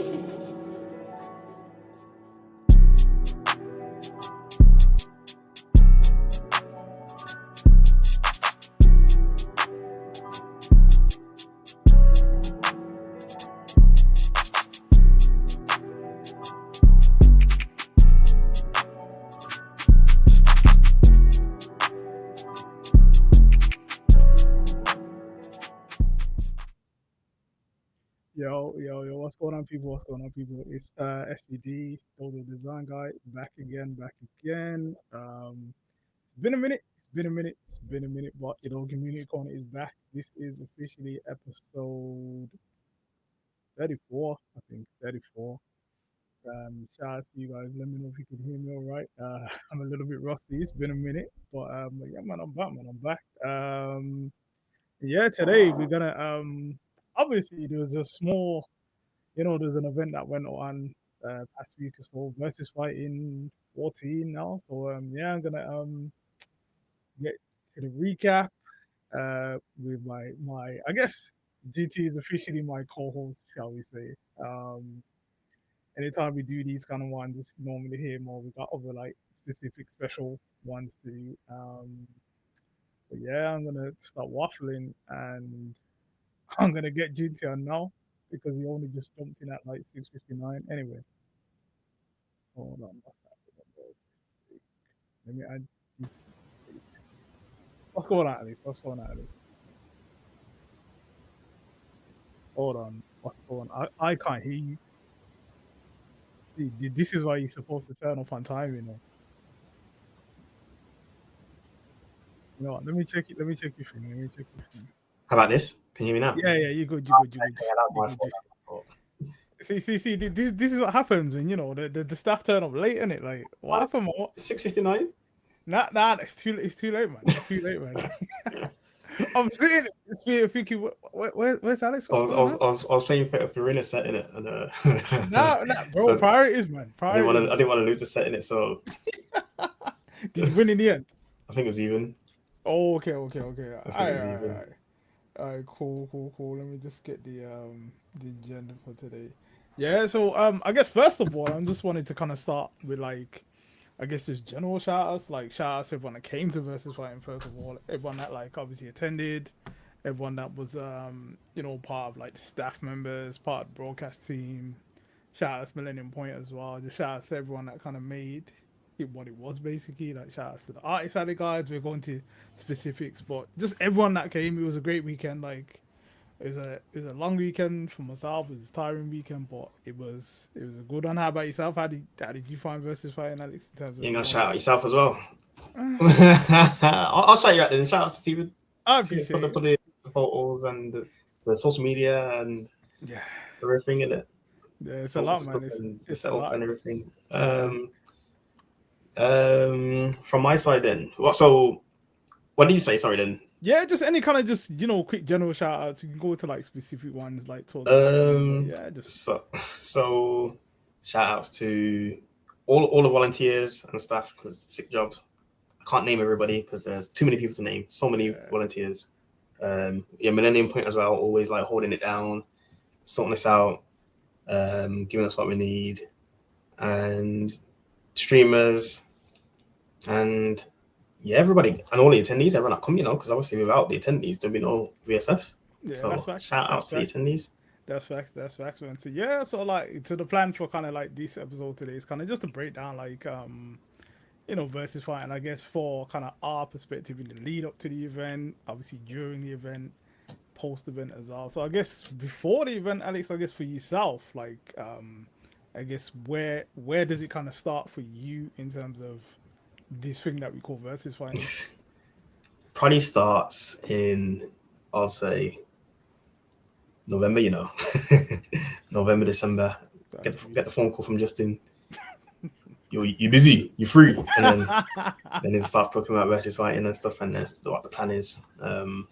Yo, what's going on, people? What's going on, people? It's SBD, Total Design Guy, back again. It's been a minute. It's been a minute, but Community Corner is back. This is officially episode 34, I think, 34. Shout out to you guys. Let me know if you can hear me all right. I'm a little bit rusty. It's been a minute, but yeah, man, I'm back, man. I'm back. Yeah, today we're gonna obviously there was a small, there's an event that went on past week or so, versus fighting 14 now. So yeah, I'm gonna get to the recap with my I guess GT is officially my co-host, shall we say. Anytime we do these kind of ones, it's normally him, or we got other like specific special ones to do. But yeah, I'm gonna start waffling and I'm gonna get GT on now because he only just jumped in at like 6:59. Anyway, hold on, what's happening? Let me add. What's going on, Alice? What's going on, Alice? Hold on, what's going on? I can't hear you. See, this is why you're supposed to turn off on time, you know. You know what? Let me check it. Let me check your thing. Let me check your thing. How about this? Can you hear me now? Yeah, you're good. See, this is what happens when the staff turn up late, innit? Like, what happened? 6:59. Nah, it's too late, man. It's too late, man. I'm sitting here thinking, where's Alex? I was playing for a set in it, and nah, bro. Priorities, man. I didn't want to lose a set in it, so did you win in the end? I think it was even. Oh, okay. All right, cool. Let me just get the agenda for today. Yeah, so I guess first of all, I just wanted to kind of start with like, I guess just general shout outs, like shout outs to everyone that came to Versus Fighting first of all, everyone that like obviously attended, everyone that was part of like the staff members, part of the broadcast team. Shout outs to Millennium Point as well. Just shout outs to everyone that kind of made it what it was basically. Like shout outs to the artist side of guys. We're going to specifics, but just everyone that came, it was a great weekend. Like it was a long weekend for myself. It was a tiring weekend, but it was a good one. How about yourself? How did you find Versus Fighting, Alex? In terms of you're gonna shout out yourself as well. I'll shout you out then. Shout out to Steven. I appreciate for the photos and the social media and everything in it. Yeah, it's a lot, man. It's a lot and everything. From my side then. So what did you say? Sorry then. Yeah, just any kind of quick general shout outs. You can go to like specific ones like talk. So shout outs to all the volunteers and staff because sick jobs. I can't name everybody because there's too many people to name. So many volunteers. Millennium Point as well, always like holding it down, sorting us out, giving us what we need, and streamers and everybody and all the attendees, everyone that come, because obviously without the attendees there'd be no VSFs. Yeah, so that's facts. Shout out to the attendees. That's facts, man. So yeah, so like to the plan for kind of like this episode today is kind of just to break down like Versus Fighting, I guess, for kind of our perspective in the lead up to the event, obviously during the event, post event as well. So I guess before the event, Alex, I guess for yourself, like I guess where does it kind of start for you in terms of this thing that we call Versus Fighting? Probably starts in, I'll say, November, November, December. Get the phone call from Justin. You busy? You free? And then it starts talking about Versus Fighting and stuff, and that's what the plan is. But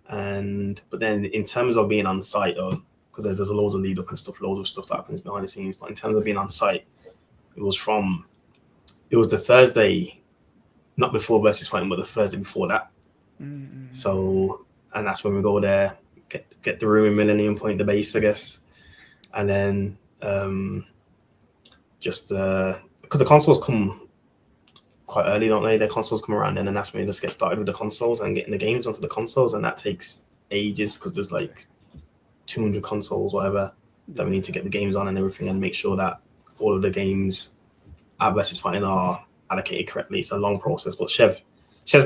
then in terms of being on site, because there's a loads of lead up and stuff, loads of stuff that happens behind the scenes. But in terms of being on site, it was the Thursday, not before Versus Fighting, but the Thursday before that. Mm-hmm. So, and that's when we go there, get the room in Millennium Point, the base, I guess. And then Just because the consoles come quite early, don't they? The consoles come around, and then that's when you just get started with the consoles and getting the games onto the consoles, and that takes ages because there's like 200 consoles, whatever, that we need to get the games on and everything, and make sure that all of the games at versus fighting are allocated correctly. It's a long process, but Chev's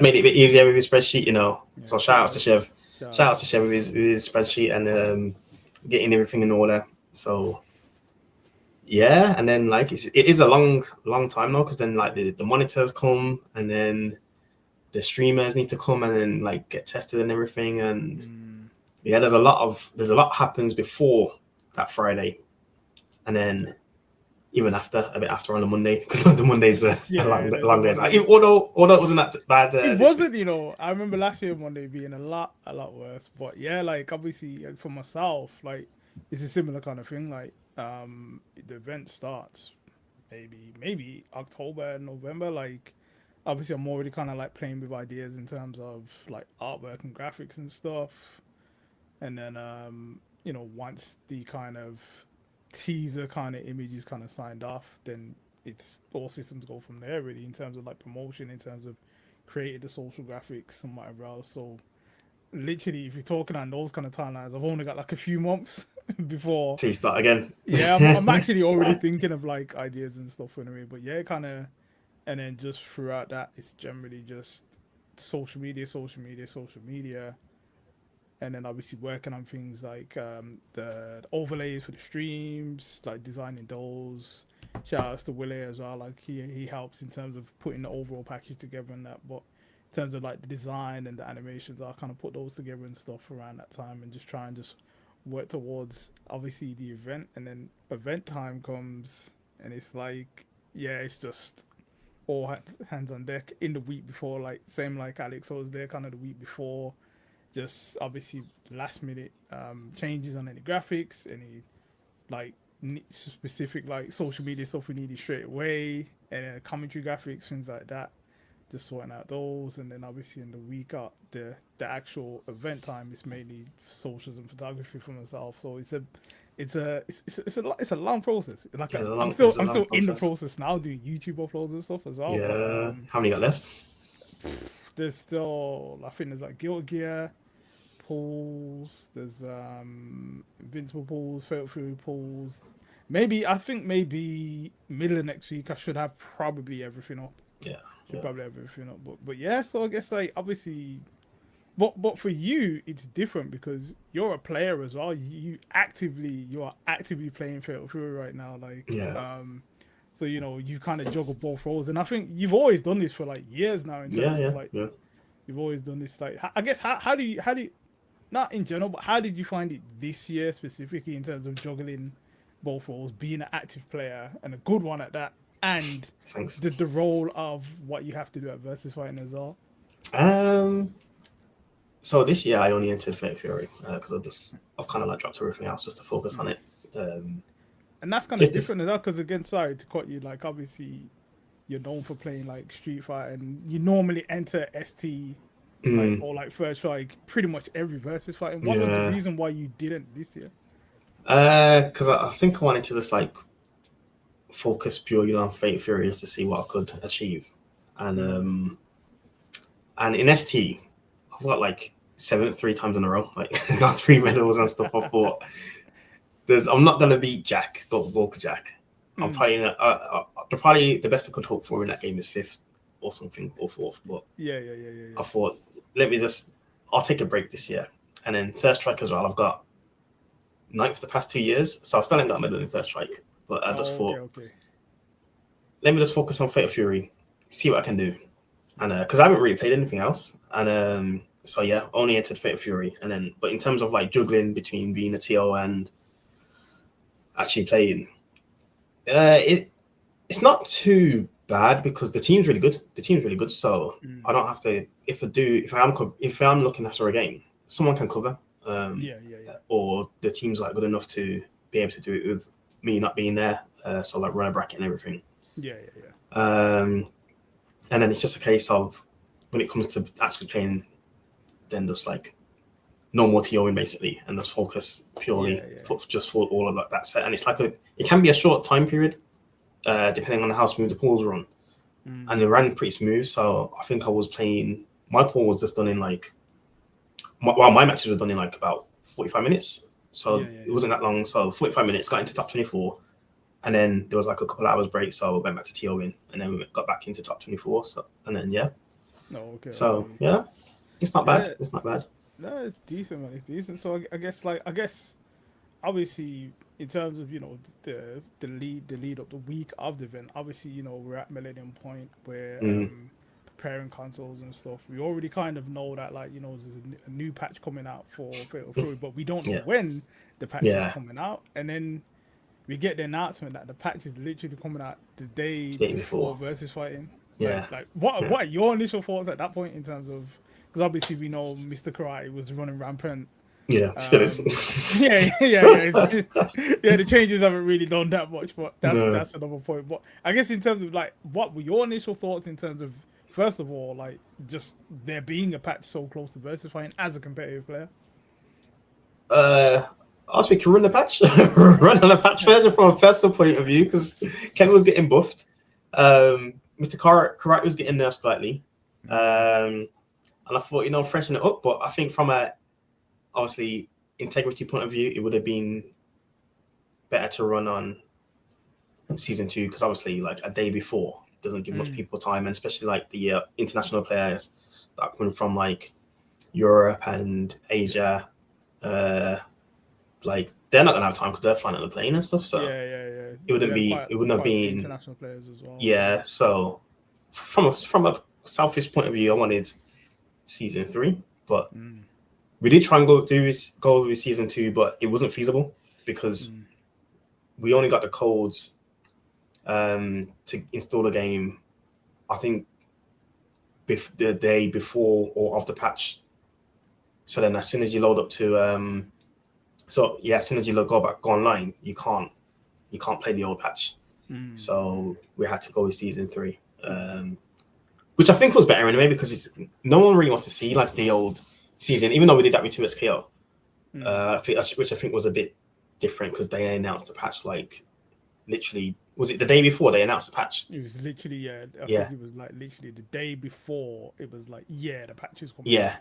made it a bit easier with his spreadsheet, you know. So shout out to Chev. Shout out to Chev with his spreadsheet and getting everything in order. So yeah, and then like it is a long time now, because then like the monitors come, and then the streamers need to come and then like get tested and everything, and yeah, there's a lot happens before that Friday, and then even after, a bit after on the Monday, because the Monday's the long days. Although it wasn't that bad. It wasn't, you know. I remember last year Monday being a lot worse. But yeah, like obviously for myself, like it's a similar kind of thing. Like the event starts maybe October, November. Like obviously I'm already kind of like playing with ideas in terms of like artwork and graphics and stuff. And then you know, once the kind of teaser kind of images kind of signed off, then it's all systems go from there really, in terms of like promotion, in terms of creating the social graphics and whatever else. So literally, if you're talking on those kind of timelines, I've only got like a few months before to start again. Yeah, I'm actually already thinking of like ideas and stuff anyway. But yeah, kind of, and then just throughout that, it's generally just social media, and then obviously working on things like the overlays for the streams, like designing those. Shout outs to Willie as well. Like he helps in terms of putting the overall package together and that. But in terms of like the design and the animations, I kind of put those together and stuff around that time, and just try and just work towards obviously the event. And then event time comes, and it's like, yeah, it's just all hands on deck in the week before. Like same like Alex, I was there kind of the week before. Just obviously last minute changes on any graphics, any like specific like social media stuff we needed straight away, and commentary graphics, things like that. Just sorting out those, and then obviously in the week up, the actual event time is mainly socials and photography for myself. So it's a long process. Like I'm still in the process now, doing YouTube uploads and stuff as well. Yeah. But, how many got left? There's still, I think there's like Guild Gear pools, there's Invincible pools, Fatal Fury pools. I think maybe middle of next week I should have probably everything up. Yeah. Probably have everything up. But yeah, so I guess like obviously, but for you it's different because you're a player as well. You are actively playing Fatal Fury right now. Like so you know, you kind of juggle both roles, and I think you've always done this for like years now. In terms of, like, you've always done this. Like, I guess how do you not in general, but how did you find it this year specifically in terms of juggling both roles, being an active player and a good one at that, and the role of what you have to do at Versus Fighting as well? So this year I only entered Fatal Fury because I've kind of like dropped everything else just to focus on it. And that's kind of different as well, because again, sorry to cut you, like obviously you're known for playing like Street Fighter, and you normally enter ST like, or like First Strike pretty much every Versus Fighting. What was the reason why you didn't this year? Because I think I wanted to just like focus purely on Fatal Fury just to see what I could achieve, and in ST I've got like 3 times in a row, like got 3 medals and stuff. I thought I'm not gonna beat Jack, Volker Jack. I'm probably the best I could hope for in that game is 5th or something, or 4th. But I thought I'll take a break this year, and then Third Strike as well. I've got 9th the past 2 years, so I still ain't got a medal in Third Strike. But I just thought, let me just focus on Fatal Fury, see what I can do, and because I haven't really played anything else, and so yeah, only entered Fatal Fury, and then but in terms of like juggling between being a TO and actually playing, it's not too bad because the team's really good. So I don't have to. If I'm looking after a game, someone can cover. Or the team's like good enough to be able to do it with me not being there. So like run a bracket and everything. And then it's just a case of when it comes to actually playing, then just like no more TOing basically, and just focus purely for all of that set. And it's like it can be a short time period, depending on how smooth the pools run. And it ran pretty smooth. So I think I was playing. My pool was just done in like, my matches were done in like about 45 minutes. So it wasn't that long. So 45 minutes, got into top 24. And then there was like a couple hours break. So we went back to TOing and then we got back into top 24. So, and then, So, it's not bad. It's not bad. No, it's decent, man. It's decent. So I guess, obviously, in terms of the lead up the week of the event, obviously we're at Millennium Point where preparing consoles and stuff. We already kind of know that there's a new patch coming out for Fatal Fury, but we don't know when the patch is coming out, and then we get the announcement that the patch is literally coming out the day before versus fighting. What are your initial thoughts at that point in terms of, because obviously we know Mr. Karate was running rampant. Yeah, still is. The changes haven't really done that much, but that's another point. But I guess in terms of what were your initial thoughts in terms of, first of all, just there being a patch so close to versus fighting as a competitive player? I was thinking run the patch, run on the patch version from a personal point of view, because Ken was getting buffed. Mr. Karate was getting nerfed slightly. And I thought, freshen it up. But I think from a, obviously, integrity point of view, it would have been better to run on season 2, because obviously, a day before doesn't give much people time, and especially the international players that are coming from Europe and Asia, they're not gonna have time because they're flying on the plane and stuff. So it wouldn't have been international players as well. Yeah, so from a selfish point of view, I wanted season 3, but we did try and go with season 2, but it wasn't feasible because we only got the codes to install the game, I think, the day before or of the patch. So then, as soon as you load up to, as soon as you go online, you can't play the old patch. So we had to go with season 3, which I think was better anyway, because no one really wants to see the old season, even though we did that with 2SKO, which I think was a bit different because they announced the patch literally, was it the day before they announced the patch? It was literally I think it was literally the day before it was the patch is coming. Yeah.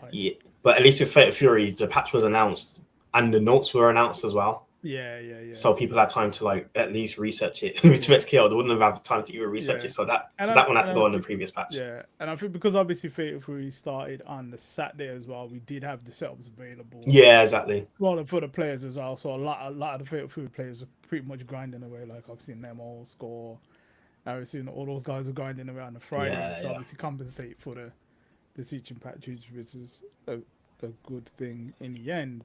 But at least with Fatal Fury, the patch was announced and the notes were announced as well. Yeah. So people had time to at least research it. With 2XKO, they wouldn't have had time to even research it. So that one had to go on the previous patch. Yeah, and I think because obviously Fatal Fury started on the Saturday as well, we did have the setups available. Yeah, exactly. Well, for the players as well. So a lot of the Fatal Fury players are pretty much grinding away. I've seen Nemo, Score, I've seen all those guys are grinding away on the Friday. Obviously compensate for the switching patches, which is a good thing in the end.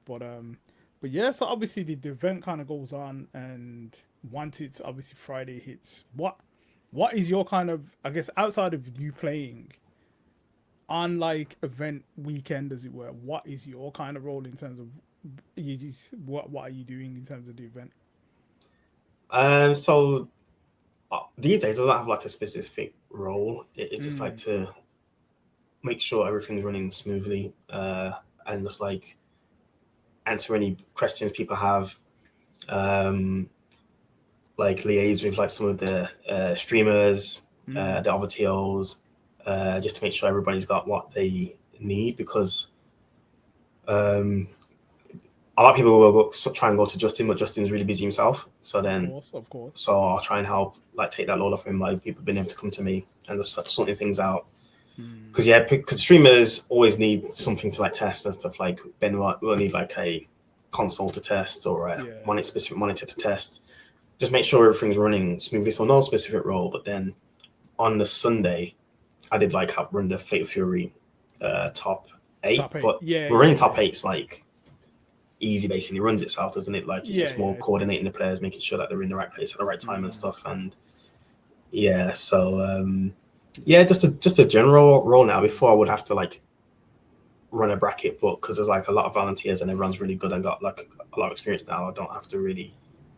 But yeah, so obviously the event kind of goes on, and once it's obviously Friday hits, what is your kind of, I guess, outside of you playing on event weekend, as it were, what is your kind of role in terms of what are you doing in terms of the event? So these days I don't have a specific role. It's just to make sure everything's running smoothly, and just answer any questions people have, liaise with some of the streamers, the other TOs, just to make sure everybody's got what they need, because a lot of people will try and go to Justin, but Justin's really busy himself. So then, of course. So I'll try and help take that load off him by people being able to come to me and just sorting things out. Because streamers always need something to test and stuff. Ben will need a console to test or a specific monitor to test. Just make sure everything's running smoothly. So no specific role. But then on the Sunday, I did help run the Fatal Fury top 8. But we're running top 8's easy, basically. It runs itself, doesn't it? It's just more coordinating the players, making sure that they're in the right place at the right time and stuff. And just a general role now. Before I would have to run a bracket, but because there's a lot of volunteers and everyone's really good and got a lot of experience now, I don't have to really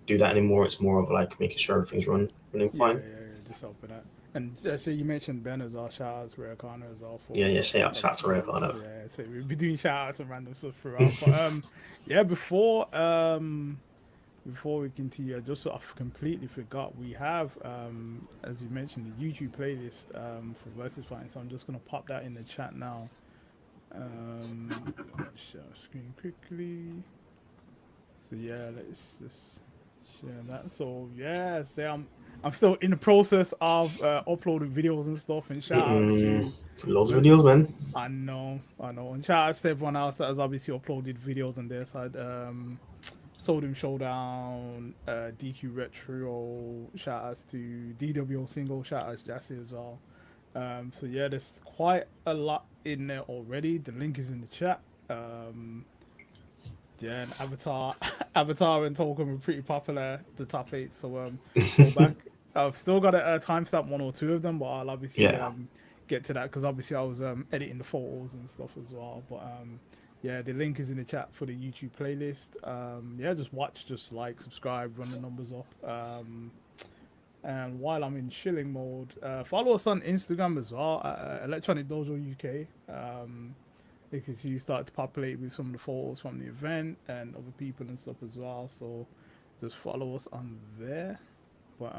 do that anymore. It's more of making sure everything's running fine. Just helping that. And so you mentioned Ben as well. Shout out to Rare Connor as well for Yeah, shout out to Ray obviously. Connor. Yeah, so we'll be doing shout outs and random stuff throughout. But yeah, before we continue, just so I've completely forgot, we have as you mentioned the YouTube playlist for versus fighting. So I'm just gonna pop that in the chat now. Share screen quickly. So yeah, let's just share that. So yeah, say I'm still in the process of uploading videos and stuff. And shout outs to Loads of videos, man. I know, and shout outs to everyone else that has obviously uploaded videos on their side. Sodium Showdown, DQ Retro. Shout outs to DWO Single. Shout outs to Jassy as well. So yeah, there's quite a lot in there already. The link is in the chat. Yeah, and Avatar and Tolkien were pretty popular, the top 8. So go back. I've still got a timestamp 1 or 2 of them, but I'll obviously get to that because obviously I was editing the photos and stuff as well. But yeah, the link is in the chat for the YouTube playlist. Yeah, just watch, just like, subscribe, run the numbers up. And while I'm in chilling mode, follow us on Instagram as well, Electronic Dojo UK. Because you start to populate with some of the photos from the event and other people and stuff as well. So just follow us on there. But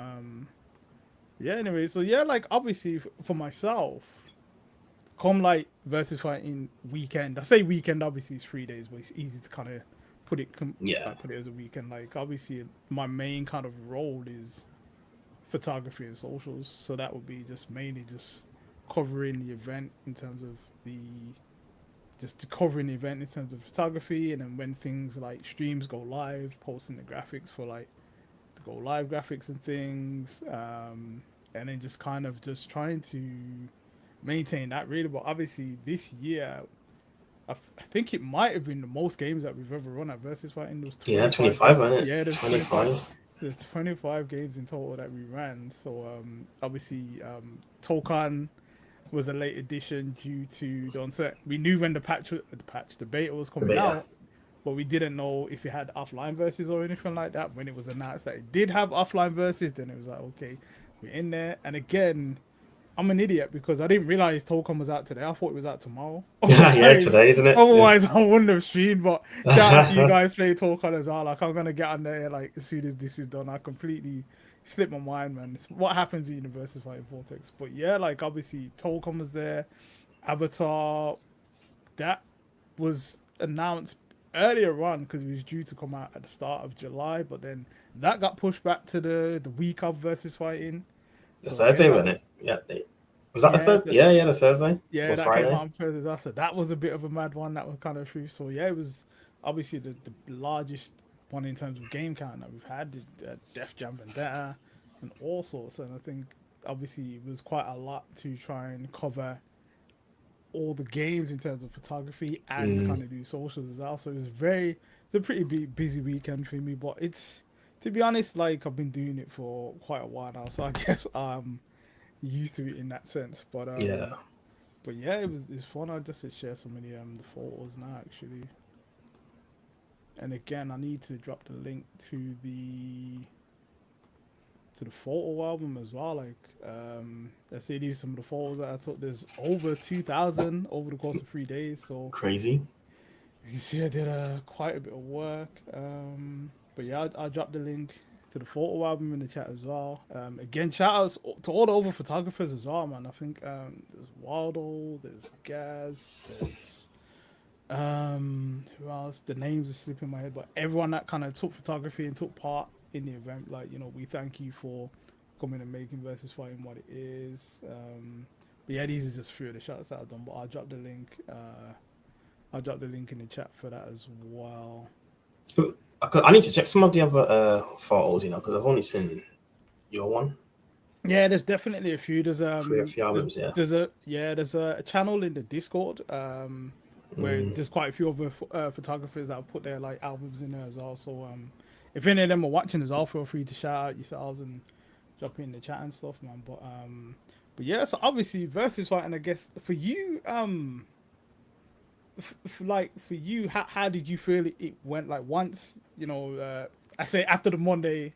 yeah, anyway, so yeah, like obviously for myself, come like versus fighting weekend. I say weekend, obviously it's 3 days, but it's easy to kind of put it put it as a weekend. Like obviously my main kind of role is photography and socials, so that would be just mainly just covering the event in terms of covering the event in terms of photography, and then when things like streams go live, posting the graphics for like the go live graphics and things, and then just kind of just trying to maintain that really. But obviously this year, I think it might have been the most games that we've ever run at Versus Fighting. There was 25, wasn't it? Yeah, there's 25. There's 25 games in total that we ran. So obviously Tokan was a late addition due to the uncertain. We knew when the beta was coming out, but we didn't know if it had offline versus or anything like that. When it was announced that it did have offline versus, then it was like, okay, we're in there. And again, I'm an idiot because I didn't realize Tolkien was out today. I thought it was out tomorrow. Yeah, today, isn't it? Otherwise, I wouldn't have streamed. But shout out to you guys play Tolkien as well. Like, I'm gonna get on there like as soon as this is done. I completely slipped my mind, man. It's what happens in Universus Fighting Vortex. But yeah, like obviously Tolkien was there. Avatar, that was announced earlier on because it was due to come out at the start of July, but then that got pushed back to the week of Versus Fighting. The Thursday, wasn't it? Yeah. Was that the Thursday? Yeah, the Thursday. Yeah, that Friday. came out on Thursday. So that was a bit of a mad one. That was kind of true. So yeah, it was obviously the largest one in terms of game count that we've had. Def Jam Vendetta and all sorts. And I think obviously it was quite a lot to try and cover all the games in terms of photography and kind of do socials as well. So it's a pretty busy weekend for me. But it's, to be honest, like I've been doing it for quite a while now, so I guess I'm used to it in that sense. But but yeah, it's fun. I just to share some of the photos now actually. And again, I need to drop the link to the photo album as well. Like I say, these are some of the photos that I took. There's over 2,000 over the course of 3 days. So crazy. You see, I did quite a bit of work. But yeah, I'll drop the link to the photo album in the chat as well. Again, shout outs to all the other photographers as well, man. I think there's Waldo, there's Gaz, there's who else? The names are slipping my head, but everyone that kind of took photography and took part in the event, like, you know, we thank you for coming and making Versus Fighting what it is. But yeah, these are just 3 of the shots that I've done, but I'll drop the link. I'll drop the link in the chat for that as well. I need to check some of the other photos, you know, because I've only seen your one. Yeah, there's definitely a few. There's few albums, there's a channel in the Discord where there's quite a few other photographers that have put their like albums in there as well. So if any of them are watching as well, feel free to shout out yourselves and drop in the chat and stuff, man. But yeah, so obviously Versus Fighting, I guess for you, for you, how did you feel it went? Like once, you know, I say after the Monday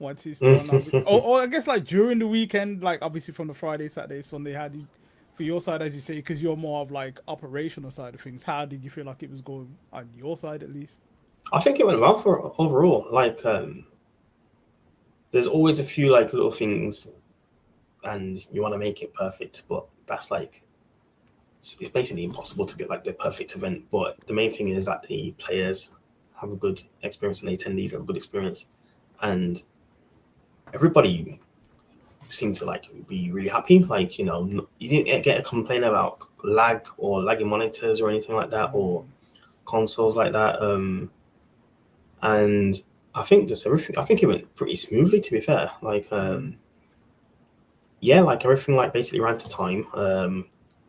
once it's done. Or I guess like during the weekend, like obviously from the Friday, Saturday, Sunday, how did for your side, as you say, because you're more of like operational side of things, how did you feel like it was going on your side at least? I think it went well for overall. Like, there's always a few like little things, and you want to make it perfect, but that's like it's basically impossible to get like the perfect event. But the main thing is that the players have a good experience and the attendees have a good experience, and everybody seemed to like be really happy. Like, you know, you didn't get a complaint about lag or lagging monitors or anything like that, or consoles like that. And I think just everything. I think it went pretty smoothly. To be fair, like, yeah, like everything like basically ran to time.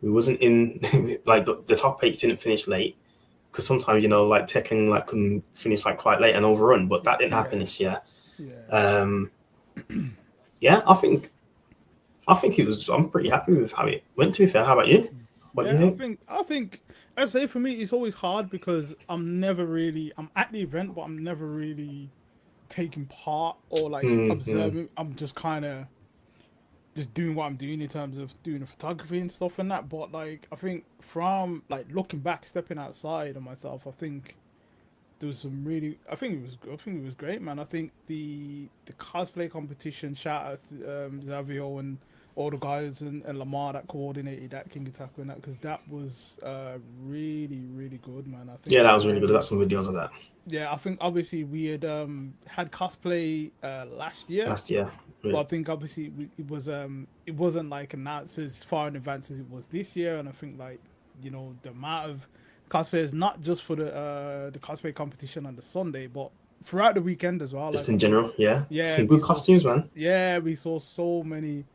We wasn't in like the top eights didn't finish late, because sometimes, you know, like Tekken like couldn't finish like quite late and overrun, but that didn't happen this year. Yeah. Yeah, I think it was. I'm pretty happy with how it went. To be fair, how about you? What do you Yeah, think? I think I say for me it's always hard because I'm at the event, but I'm never really taking part or like Mm-hmm. observing. I'm just kind of just doing what I'm doing in terms of doing the photography and stuff and that. But like I think from like looking back, stepping outside of myself, I think there was some really. I think it was great, man. I think the cosplay competition. Shout out to Xavier and all the guys and Lamar that coordinated that King Attack and that, because that was really good, man. I Yeah, think that was really good. I got some videos of that yeah, I think obviously we had cosplay last year, last year. but Yeah. I think obviously it wasn't like announced as far in advance as it was this year, and I think like the amount of cosplayers not just for the cosplay competition on the Sunday, but throughout the weekend as well. Just Like I in think general, yeah. yeah, Some good costumes, man. we saw so many.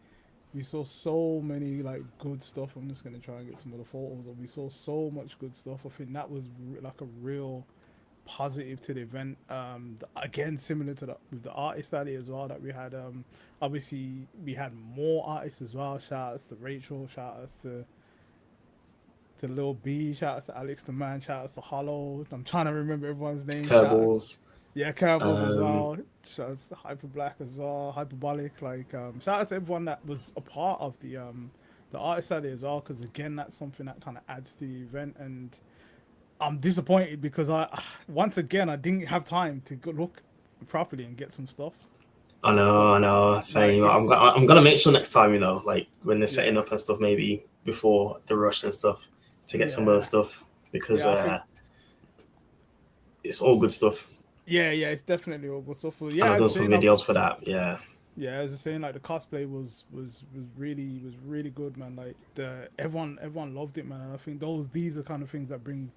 We saw so many like good stuff. I'm just gonna try and get some of the photos. But we saw so much good stuff. I think that was like a real positive to the event. Again, similar to the with the artist alley as well that we had. Obviously we had more artists as well. Shout outs to Rachel. Shout outs to Lil B. Shout outs to Alex the Man. Shout outs to Hollow. I'm trying to remember everyone's name. Shout outs, Kerbals. yeah, Campbell's as Um, well. Shout outs to Hyper Black as well. Hyperbolic. Like shout outs to everyone that was a part of the artist alley as well. Because again, that's something that kind of adds to the event and I'm disappointed because I once again I didn't have time to go look properly and get some stuff. So I know. like Same. it's I'm gonna make sure next time, you know, like when they're setting yeah up and stuff, maybe before the rush and stuff, to get some of the yeah stuff, because yeah I think it's all good stuff. yeah it's definitely all good stuff. So, And yeah, I've as done I some saying videos for that. Yeah. yeah as I saying like the cosplay was really good, man. Like the everyone loved it, man. And I think these are kind of things that bring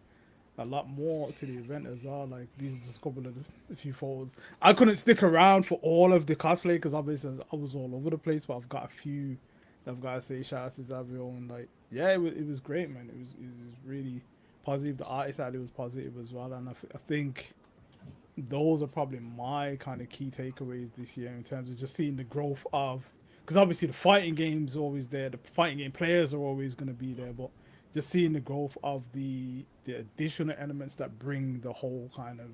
a lot more to the event as well. Like these are just a couple of a few photos. I couldn't stick around for all of the cosplay because obviously I was all over the place, but I've got a few that I've got to say shout out to Xavier and like yeah, it was great, man. It was really positive. The artist alley was positive as well, and I think those are probably my kind of key takeaways this year in terms of just seeing the growth of because obviously the fighting game's always there, the fighting game players are always going to be there, but just seeing the growth of the additional elements that bring the whole kind of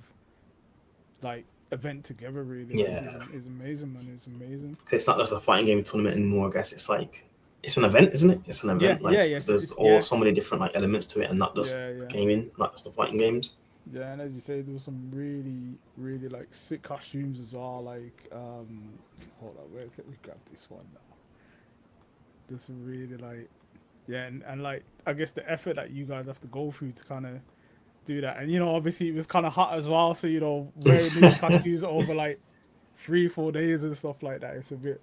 like event together really I think Yeah. is amazing, man. It's amazing. It's not just a fighting game tournament anymore. I guess it's like it's an event, isn't it? It's an Yeah, event. yeah, Like, yeah. 'cause there's It's all yeah, so many different like elements to it, and not just yeah, yeah, gaming, not just the fighting games. yeah. And as you say, there was some really like sick costumes as well. Like, hold on, wait, let me grab this one now. There's some really like, yeah, and like I guess the effort that you guys have to go through to kind of do that, and obviously it was kind of hot as well. So wearing these costumes over like 3 4 days and stuff like that, it's a bit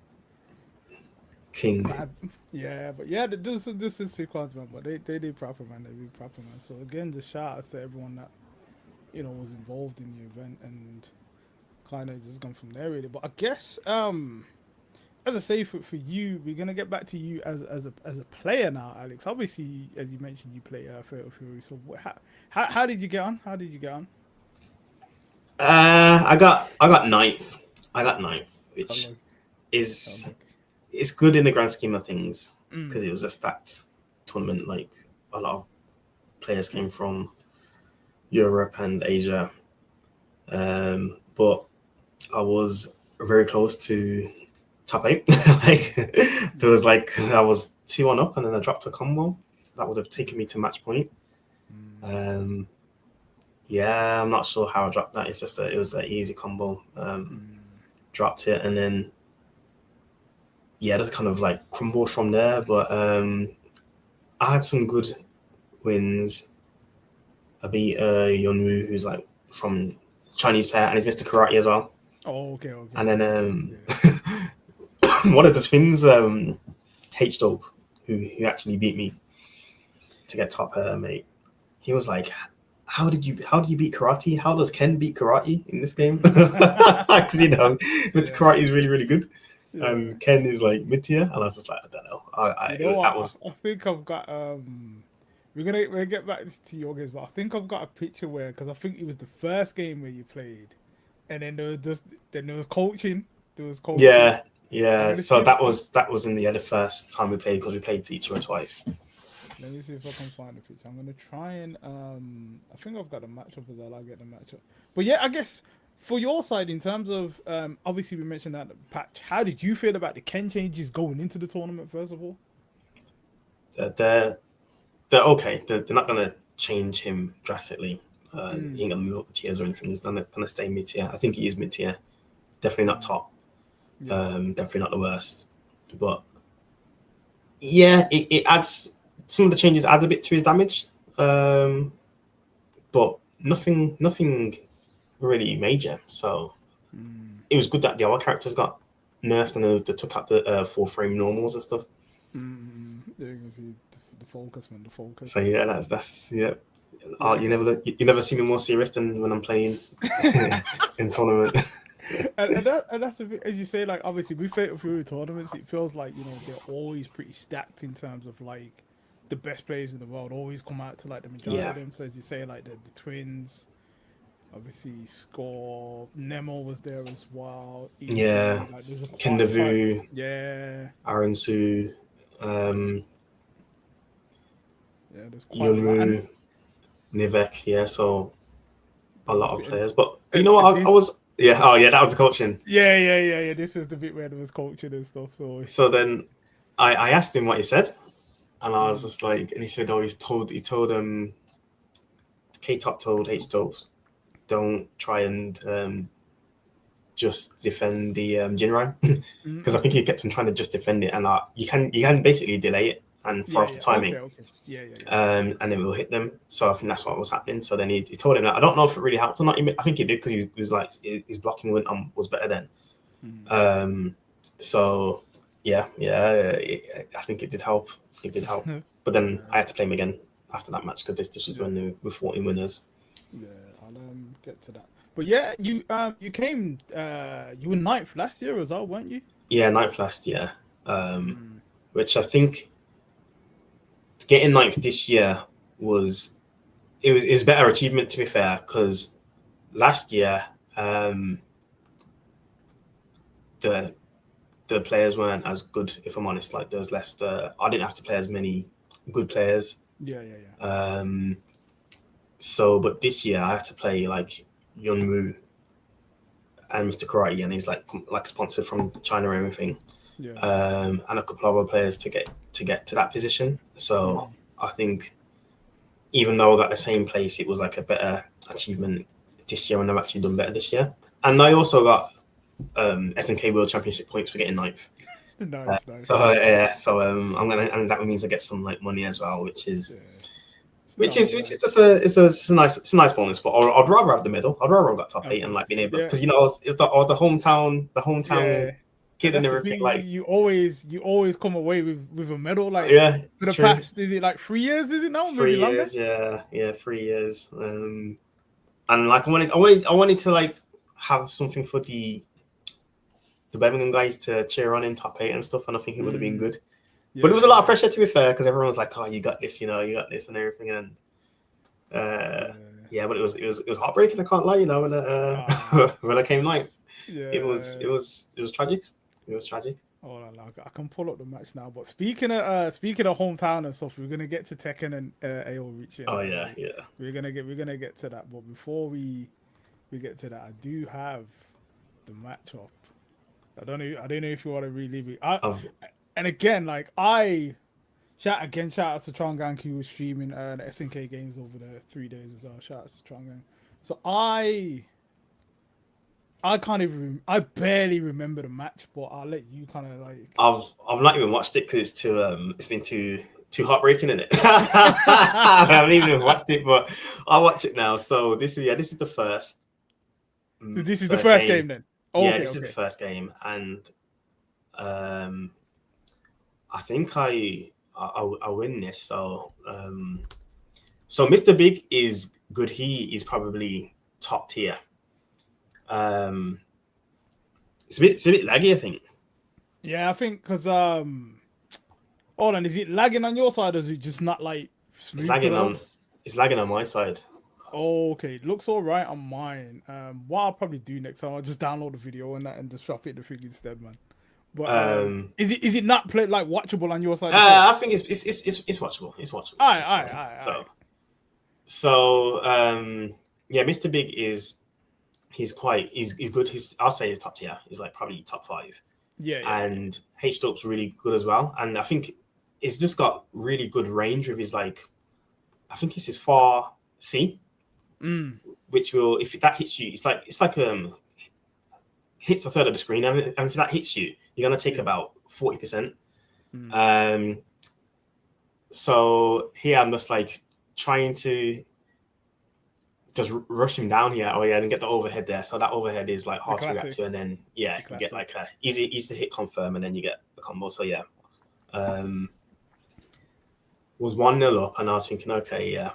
King. mad. Yeah, but yeah, this is sequence, man. But they did proper, man. They did proper, man. So again, just shout out to everyone that was involved in the event and kind of just gone from there really. But I guess as I say for you, we're gonna get back to you as a player now, Alex. Obviously, as you mentioned, you play Fatal Fury. So how did you get on? How did you get on? I got ninth. I got ninth, which Unlucky. is Unlucky. it's good in the grand scheme of things, Mm. because it was a stacked tournament. Like, a lot of players came from Europe and Asia, but I was very close to top 8. Like there was like I was 2-1 up, and then I dropped a combo that would have taken me to match point. Yeah, I'm not sure how I dropped that. It's just that it was an easy combo. Dropped it, and then yeah, just kind of like crumbled from there. But I had some good wins. I beat Yunwoo, who's like from Chinese player, and he's Mr. Karate as well. Oh, okay. And then one of the twins, H-Dope, who actually beat me to get top mate. He was like, how do you beat karate? How does Ken beat karate in this game? Because Mr. Karate is really, really good. Yeah. And Ken is like mid tier, and I was just like, I don't know. I think I've got we're gonna get back to your games, but I think I've got a picture where, because I think it was the first game where you played, and then there was coaching. Yeah. So that was in the first time we played, because we played each other twice. Let me see if I can find the picture. I'm gonna try and I think I've got the matchup as well. I'll get the matchup. But yeah, I guess for your side, in terms of obviously we mentioned that patch. How did you feel about the Ken changes going into the tournament? First of all, they're okay. They're not gonna change him drastically. He ain't gonna move up the tiers or anything. He's gonna stay mid tier. I think he is mid tier. Definitely not top. Definitely not the worst. But yeah, it adds. Some of the changes add a bit to his damage, but nothing really major. So it was good that the other characters got nerfed, and they took out the 4-frame normals and stuff. Yeah, you can see the focus. So yeah, that's yeah. You never see me more serious than when I'm playing in tournament. and that's the thing, as you say. Like obviously, we Fatal Fury tournaments. It feels like they're always pretty stacked in terms of like. The best players in the world always come out to like the majority of them. So as you say, like the twins, obviously Score, Nemo was there as well. Yeah, like, Kindavu, Aaron Su, Yunwoo, Nivek. Yeah, so a lot of players. But you know what? I was that was the coaching. Yeah. This is the bit where there was coaching and stuff. So then I asked him what he said. And I was just like, and he said, "Oh, K-Top told H-Dope, don't try and just defend the Jinrai, because I think he kept on trying to just defend it, and you can basically delay it and throw off the timing, and then we'll hit them. So I think that's what was happening. So then he told him that. I don't know if it really helped or not. I think he did, because he was like his blocking was better then. So yeah, I think it did help. It did help, but then I had to play him again after that match, because this was when we fought in winners. Yeah, I'll get to that. But yeah, you came you were 9th last year as well, weren't you? Yeah, 9th last year, which I think getting 9th this year was a better achievement, to be fair, because last year the players weren't as good, if I'm honest. Like, there was less. I didn't have to play as many good players. Yeah. So, but this year I had to play like Yunwoo and Mr. Karate, and he's like sponsored from China and everything. Yeah. And a couple of other players to get to that position. So I think even though I got the same place, it was like a better achievement this year, and I've actually done better this year. And I also got SNK World Championship points for getting 9th. Nice. So I'm gonna, and that means I get some like money as well, which is just a nice bonus. But I'd rather have the middle. I'd rather have got top 8 and like being able, because I was the hometown kid and everything. Like you always come away with a medal. Like for the past, is it like 3 years? Is it now? 3 years, yeah, 3 years. And like I wanted to like have something for the Birmingham guys to cheer on in top 8 and stuff, and I think it would have been good. Yeah. But it was a lot of pressure, to be fair, because everyone was like, "Oh, you got this, you got this," and everything. And but it was heartbreaking. I can't lie, when I came 9th, it was tragic. It was tragic. Oh, I can pull up the match now. But speaking of hometown and stuff, we're gonna get to Tekken and AO Reach. Oh yeah. We're gonna get to that. But before we get to that, I do have the matchup I don't know. I don't know if you want to relive it. Of And again, like shout out to Trongang who was streaming the SNK games over the 3 days as well. Shout out to Trongang. So I can't even. I barely remember the match, but I'll let you kind of like. I've not even watched it because it's been too heartbreaking in it. I haven't even watched it, but I'll watch it now. So this is the first. This is the first game then. Oh, yeah, okay, this is the first game, and I think I win this. So Mr. Big is good. He is probably top tier. It's a bit laggy, I think. Yeah, I think because hold on, is it lagging on your side or is it just not like smooth? It's lagging on my side. Oh, okay, looks all right on mine. What I'll probably do next time, I'll just download the video and that and just drop it the thing instead, man. But is it not play like watchable on your side? I think it's watchable. It's watchable. All right. So yeah, Mr. Big he's good. I'll say he's top tier. He's like probably top 5. Yeah. And H Dope's really good as well. And I think it's just got really good range with his like, I think it's his far C, which will, if that hits you, it's like hits a third of the screen, and if that hits you, you're gonna take about 40%. So here I'm just like trying to just rush him down here. Oh yeah, and get the overhead there. So that overhead is like hard to react to, and then you get like a easy to hit confirm, and then you get the combo. So yeah, was 1-0 up, and I was thinking, okay, yeah,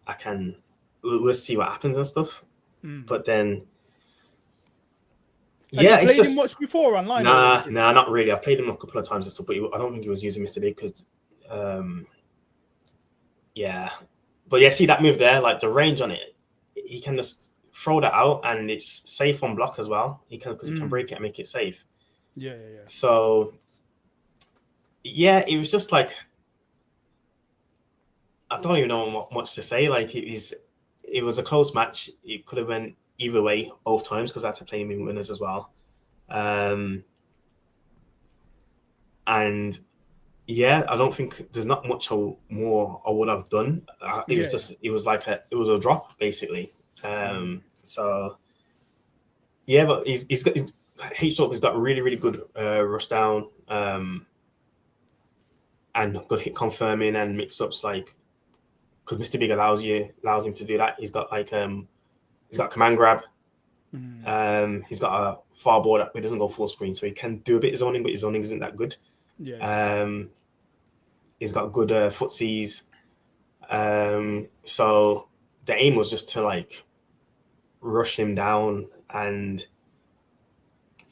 I can. We'll see what happens and stuff. But then, Have you played him much before online? Nah, not really. I've played him a couple of times and stuff, but I don't think he was using Mr. Big because, yeah. But yeah, see that move there, like the range on it, he can just throw that out and it's safe on block as well. He can break it and make it safe. Yeah. So yeah, it was just like I don't even know what much to say. Like it was a close match. It could have went either way both times because I had to play him in winners as well. And yeah, I don't think there's not much more I would have done. It was a drop basically. So yeah, but he's got H-Top has got really, really good rush down and good hit confirming and mix ups like because Mr. Big allows him to do that. He's got like he's got command grab. He's got a far board that doesn't go full screen, so he can do a bit of zoning, but his zoning isn't that good. He's got good footsies. So the aim was just to like rush him down and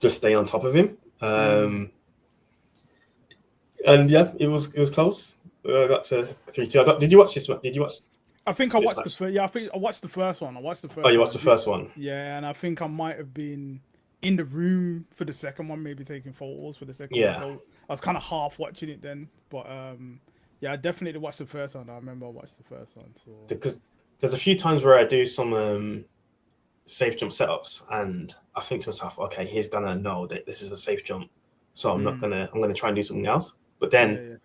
just stay on top of him. And yeah, it was close. I got to 3-2. Did you watch this one? Did you watch? I think I watched this first. Yeah, I think I watched the first one. Oh, you watched the first one? Yeah, and I think I might have been in the room for the second one, maybe taking photos for the second one. So I was kind of half watching it then. But yeah, I definitely watched the first one. I remember I watched the first one. So because there's a few times where I do some safe jump setups, and I think to myself, okay, he's gonna know that this is a safe jump, so I'm gonna try and do something else. But then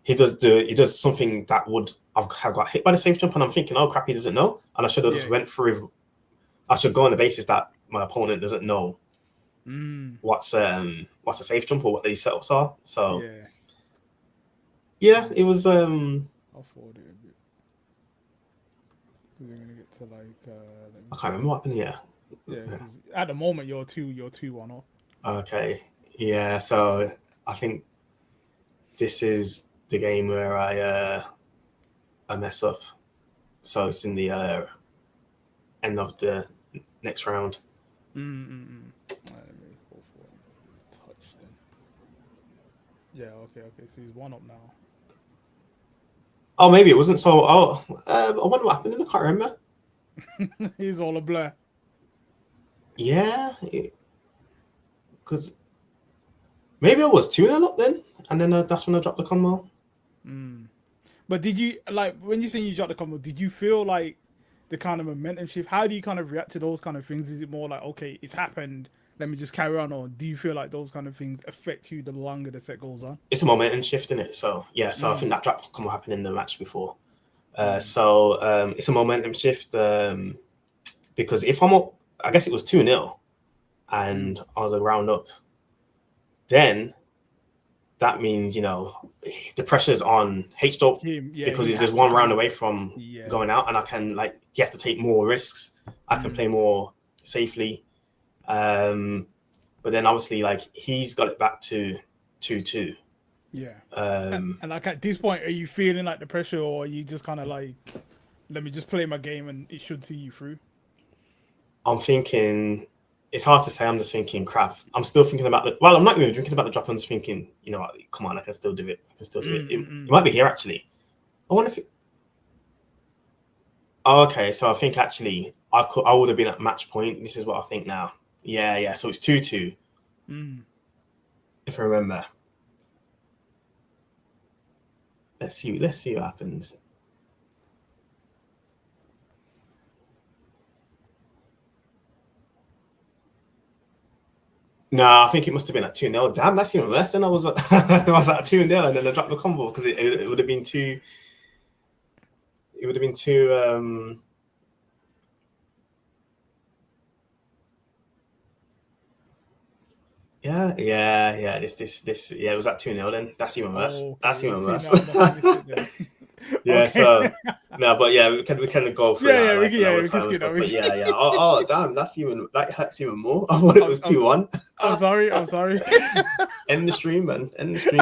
he does something that would have got hit by the safe jump, and I'm thinking, oh crap, he doesn't know, and I should have just went through. I should go on the basis that my opponent doesn't know what's a safe jump or what these setups are. So yeah, it was. I'll forward it a bit. We're gonna get to like. I can't remember what happened here. Yeah, at the moment you're 2-1 up. Okay, yeah. So I think this is the game where I mess up. So it's in the end of the next round. Let me go for touch then. Yeah, okay. So he's 1 up now. Oh, maybe it wasn't so. I wonder what happened. I can't remember. He's all a blur. Yeah, because maybe I was 2-0 up then, and then that's when I dropped the combo. But did you like when you say you dropped the combo? Did you feel like the kind of momentum shift? How do you kind of react to those kind of things? Is it more like, okay, it's happened, let me just carry on, or do you feel like those kind of things affect you the longer the set goes on? It's a momentum shift in it. So yeah, so I think that drop come happen in the match before. It's a momentum shift because if I'm up, I guess it was 2-0 and I was a round up, then that means, you know, the pressure's on H-Dope because he's just one round away from going out, and I can, like, he has to take more risks. I can play more safely. But then obviously, like, he's got it back to 2-2. Yeah. And like at this point, are you feeling like the pressure, or are you just kind of like, let me just play my game and it should see you through? I'm thinking, it's hard to say. I'm just thinking, crap. I'm still thinking about I'm not even thinking about the drop. I'm just thinking, you know what, come on, I can still do it. It might be here, actually. I wonder if okay, so I think actually I would have been at match point. This is what I think now. Yeah. So it's 2-2. If I remember. Let's see what happens. No, I think it must have been at 2-0. Damn, that's even worse. Then I was at 2-0 and then I dropped the combo because it would have been two. It would have been two. Yeah. This. Yeah, it was at 2-0 then. That's even worse. That's even worse. Yeah. Okay. So no, but yeah, we can go through that. We can skip that. But yeah. Oh, damn, that hurts even more. I thought it was 2-1. I'm sorry. End the stream, man. End the stream.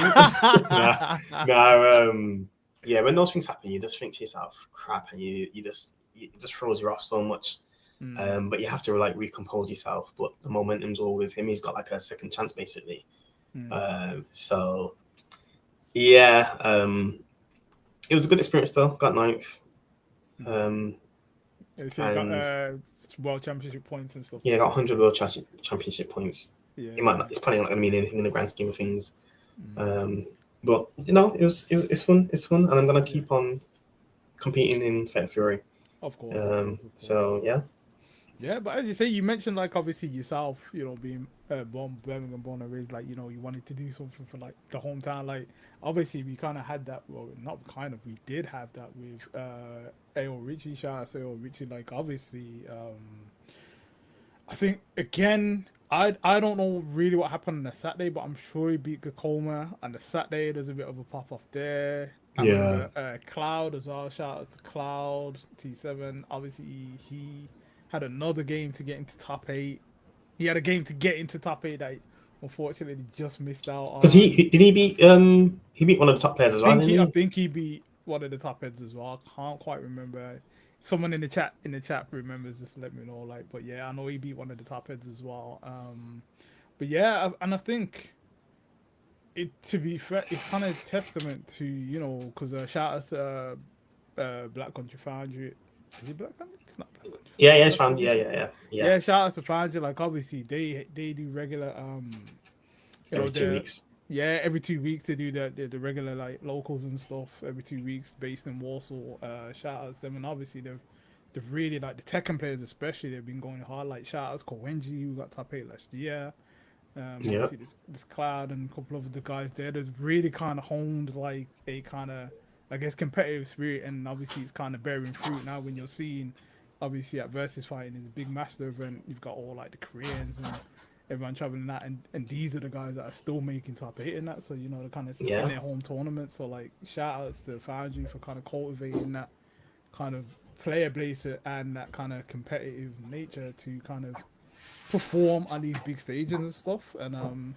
Yeah, when those things happen, you just think to yourself, crap, and it just throws you off so much. But you have to like recompose yourself. But the momentum's all with him. He's got like a second chance basically. So yeah. It was a good experience though. Got 9th. So you got world championship points and stuff. Yeah, got 100 world championship points. Yeah, it's probably not going to mean anything in the grand scheme of things. But you know, it's fun. It's fun, and I'm going to keep on competing in Fair Fury. Of course. So yeah. Yeah, but as you say, you mentioned like obviously yourself, you know, being Birmingham born and raised, like, you know, you wanted to do something for like the hometown. Like obviously we kind of had that. Well, not kind of. We did have that with AO Richie. Shout out to AO Richie. Like obviously, I think again, I don't know really what happened on the Saturday, but I'm sure he beat Gakoma. And the Saturday there's a bit of a pop off there. Yeah. Cloud as well. Shout out to Cloud T7. Obviously he had another game to get into top 8. He had a game to get into top 8 that unfortunately just missed out on. Because he beat one of the top players as well. I think he beat one of the top heads as well. I can't quite remember. Someone in the chat remembers, just let me know. Like, but yeah, I know he beat one of the top heads as well. But yeah, and I think to be fair, it's kind of testament to, you know, because shout out to Black Country Foundry. Is it Black Country? It's not Black Country. Yeah, it's found. Yeah. Shout out to Foundry. Like obviously they do regular every 2 weeks. Yeah, every 2 weeks they do the regular like locals and stuff every 2 weeks based in Warsaw. Shout out to them, and obviously they've really, like the Tekken players especially, they've been going hard. Like shout out to Kowenji, who got top 8 last year. Obviously this Cloud and a couple of the guys there. They've really kind of honed like a kind of, I guess, competitive spirit, and obviously it's kind of bearing fruit now when you're seeing, obviously at VSFighting is a big master event. You've got all like the Koreans and everyone traveling that, and these are the guys that are still making top 8 in that. So you know they're kind of in their home tournament. So like shout outs to Foundry for kind of cultivating that kind of player base and that kind of competitive nature to kind of perform on these big stages and stuff. And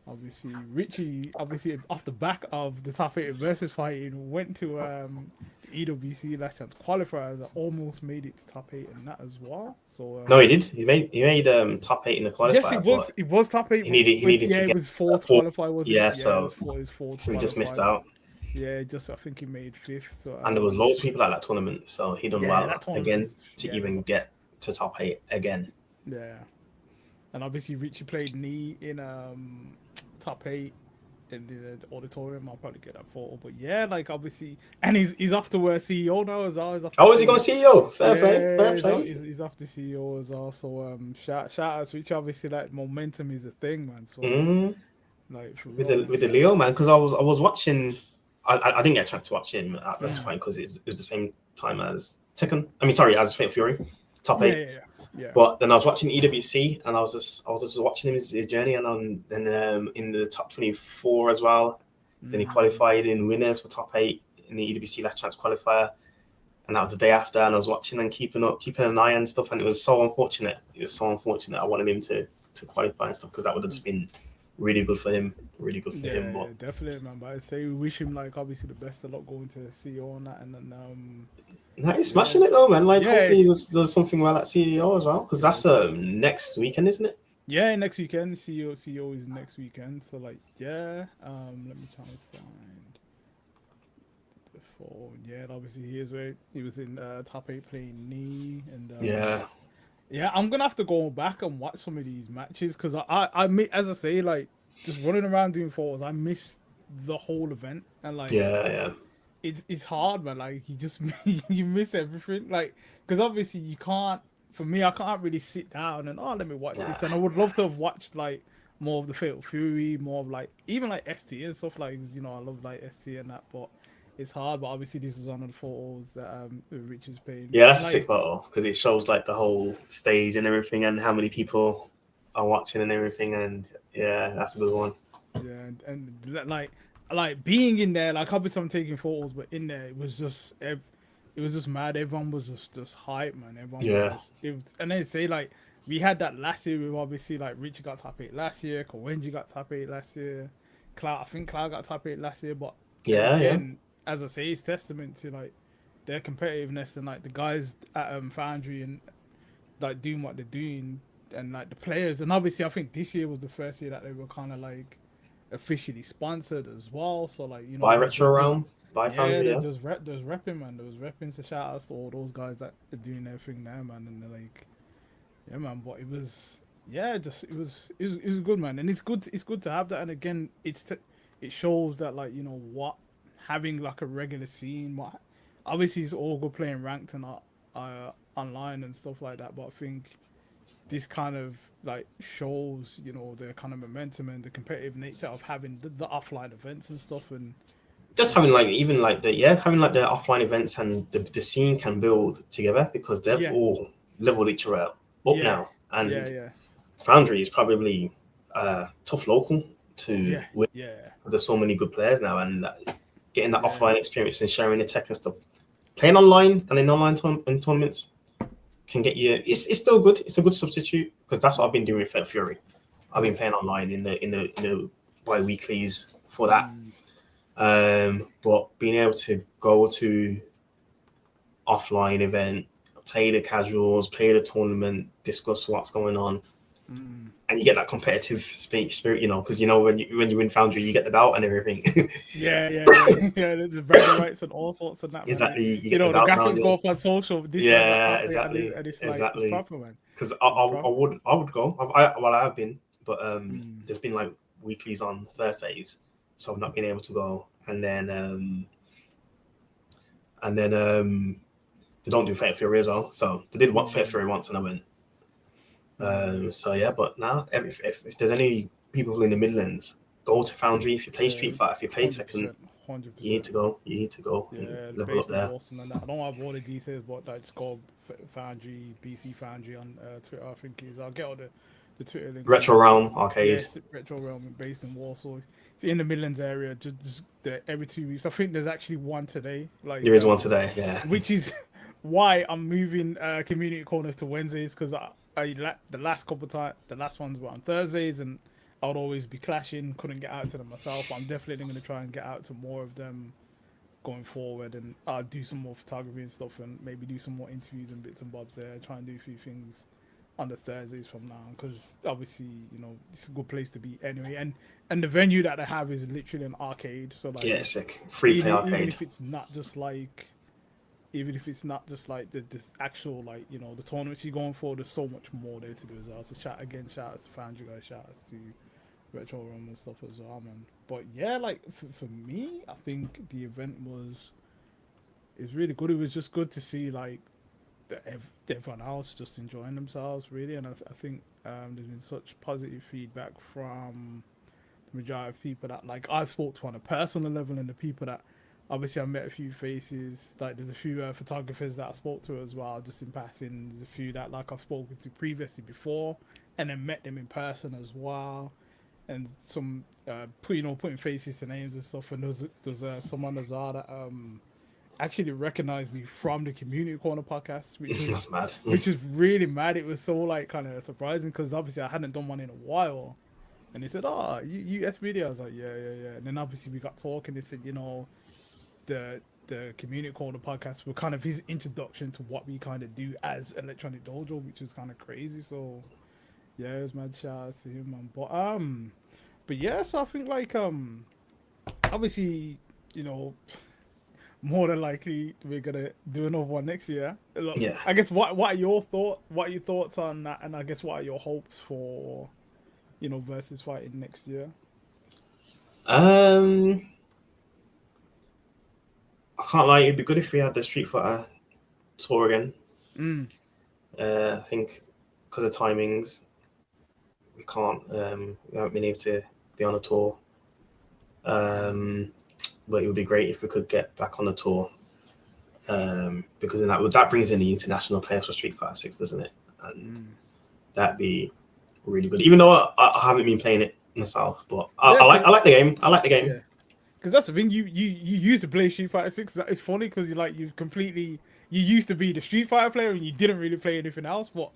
obviously Richie, obviously off the back of the top 8 versus fighting, went to EWC last chance qualifiers that almost made it to top 8 in that as well. So no, he did. He made top 8 in the qualifier. Yes, it was top 8. He needed to get, it was 4 to qualify, wasn't it? Yeah, so it was 4 to so he just missed out. Yeah, I think he made 5th. So and there was loads of people at that tournament, so he done well again to even get to top 8 again. Yeah, and obviously Richie played knee in top 8. in the auditorium. I'll probably get that photo. But yeah, like obviously, and he's off to CEO now as well. He's off to Oh, is he going CEO. CEO? Fair play, Yeah, fair play. he's off the CEO as well. So shout out, which obviously like momentum is a thing, man. So Mm, like for with real, the man. with the Shout Leo man, because I was watching. I didn't get a chance to watch him at Best Mm. Fight because it was the same time as Tekken. I mean, sorry, as Fatal Fury, top Yeah, eight. yeah, yeah. But then I was watching EWC and I was just watching his journey, and then in the top 24 as well. Then he Mm. qualified in winners for top eight in the EWC Last Chance qualifier, and that was the day after. And I was watching and keeping an eye and stuff, and it was so unfortunate. It was so unfortunate. I wanted him to qualify and stuff because that would have just been really good for him, really good for Yeah, him. But yeah, definitely, man. But I say we wish him like obviously the best of luck going to CEO on that, and then no, he's yeah, smashing it though, man. Like yeah, hopefully there's something well at CEO as well because yeah, that's next weekend, isn't it? yeah. Next weekend, CEO is next weekend. So like, yeah. Let me try and find the phone. Yeah, and obviously here's where he was in top eight playing knee, and Yeah, yeah, I'm gonna have to go back and watch some of these matches because as I say, like just running around doing photos, I missed the whole event, and like yeah. it's hard, man. Like you just you miss everything. Like because obviously you can't. For me, I can't really sit down and let me watch Nah. this. And I would love to have watched like more of the Fatal Fury, more of like even like ST and stuff. Like I love like ST and that, but it's hard. But obviously, this is one of the photos that Rich is paying. Yeah, And that's a like sick photo because it shows like the whole stage and everything and how many people are watching and everything. And yeah, that's a good one. yeah, and like being in there, like obviously I'm taking photos, but in there it was just mad. Everyone was just hype, man. Everyone was Yeah, just and they say like we had that last year with obviously like Richie got top eight last year, Kowenji got top eight last year, Cloud I think Cloud got top eight last year, but then yeah. again, as I say, it's testament to like their competitiveness and like the guys at Foundry and like doing what they're doing and like the players and obviously I think this year was the first year that they were kind of like officially sponsored as well. So like By Retro Realm, by yeah, Foundry, they're yeah. just there's repping, man. There was repping. So shout outs to all those guys that are doing their thing there, man. And they're like, yeah, man. But it was just it was good, man. And it's good to have that. And again, it shows that like what having like a regular scene. What obviously it's all good playing ranked and online and stuff like that. But I think this kind of like shows the kind of momentum and the competitive nature of having the offline events and stuff and Just having obviously like even like having like the offline events and the scene can build together because they've yeah all leveled each other up yeah now. yeah And yeah Foundry is probably tough local to yeah win. yeah There's so many good players now, and getting that yeah offline experience and sharing the tech and stuff. Playing online and in online in tournaments can get you. It's still good. It's a good substitute because that's what I've been doing with Fatal Fury. I've been yeah playing online in the bi-weeklies for that. mm, But being able to go to offline event, play the casuals, play the tournament, discuss what's going on, mm. and you get that competitive spirit, because when you win Foundry, you get the belt and everything. Yeah, there's the bragging rights and all sorts of that, man. Exactly, you get the The belt now. graphics go up on social. This man got Yeah, top eight, exactly, and it's like it's exactly. proper, man. Because It's proper. I would go. I have been, but Mm. there's been like weeklies on Thursdays, so I've not been able to go. And then they don't do Fatal Fury as well. So they did what Fatal Mm. Fury once, and I went. Mm. So yeah, but now if there's any people in the Midlands, go to Foundry. If you play Yeah, Street Fighter, if you play Tekken, 100%, hundred you need percent. to go. You need to go and Yeah, level up based in there. Boston and that. I don't have all the details, but that's called Foundry, BC Foundry on Twitter. I think is. I'll get all the Twitter link on Retro that. But Realm Arcade. yes, Retro Realm based in Warsaw. If you're in the Midlands area, just every 2 weeks. I think there's actually one today. There Like is one today. Yeah. which is why I'm moving community corners to Wednesdays because the last couple of times the last ones were on Thursdays and I would always be clashing. Couldn't get out to them myself. I'm definitely going to try and get out to more of them going forward and do some more photography and stuff and maybe do some more interviews and bits and bobs there. Try and do a few things on the Thursdays from now because obviously it's a good place to be anyway and the venue that I have is literally an arcade so like Yeah, sick. Free play even arcade. if it's not just like the this actual like the tournaments you're going for there's so much more there to do as well so shout out to Foundry guys shout out to retro room and stuff as well, man. But yeah, like for me, I think the event was really good. It was just good to see like everyone else just enjoying themselves really, and I think there's been such positive feedback from the majority of people that like I've spoke to on a personal level, and the people that obviously I met a few faces. Like there's a few photographers that I spoke to as well, just in passing. There's a few that like I've spoken to previously before, and then met them in person as well, and some putting faces to names and stuff. And there's someone as well that actually recognized me from the Community Corner podcast, That's mad. which is really mad. It was so like kind of surprising because obviously I hadn't done one in a while, and they said, "Oh, you SBD?" I was like, "Yeah, yeah, yeah." And then obviously we got talking. They said, the Community Corner podcast were kind of his introduction to what we kind of do as Electronic Dojo, which was kind of crazy. So yeah, it was mad. Shout out to him, man. But yeah, so I think like obviously you know more than likely we're gonna do another one next year. Look, Yeah. I guess what are your thoughts on that, and I guess what are your hopes for versus fighting next year? I can't lie. It'd be good if we had the Street Fighter tour again. I think because of timings, we can't. We haven't been able to be on a tour. But it would be great if we could get back on the tour. Because then that brings in the international players for Street Fighter 6, doesn't it? And that'd be really good. Even though I haven't been playing it myself, but I like the game. I like the game. Yeah. Because that's the thing, you used to play Street Fighter 6. It's funny because you used to be the Street Fighter player and you didn't really play anything else. But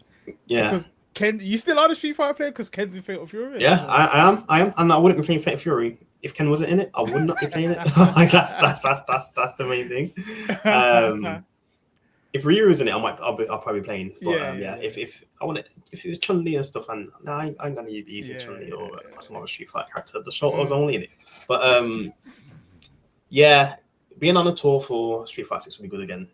yeah, because you still are the Street Fighter player because Ken's in Fatal Fury. Yeah, so. I am, and I wouldn't be playing Fatal Fury if Ken wasn't in it. I would not be playing it. Like that's the main thing. If Ryu is in it, I'll probably be playing. But yeah. If it was Chun-Li and stuff, and no, I ain't gonna be using Chun-Li or some other Street Fighter character. The short was only in it. But yeah, being on a tour for Street Fighter 6 would be good again.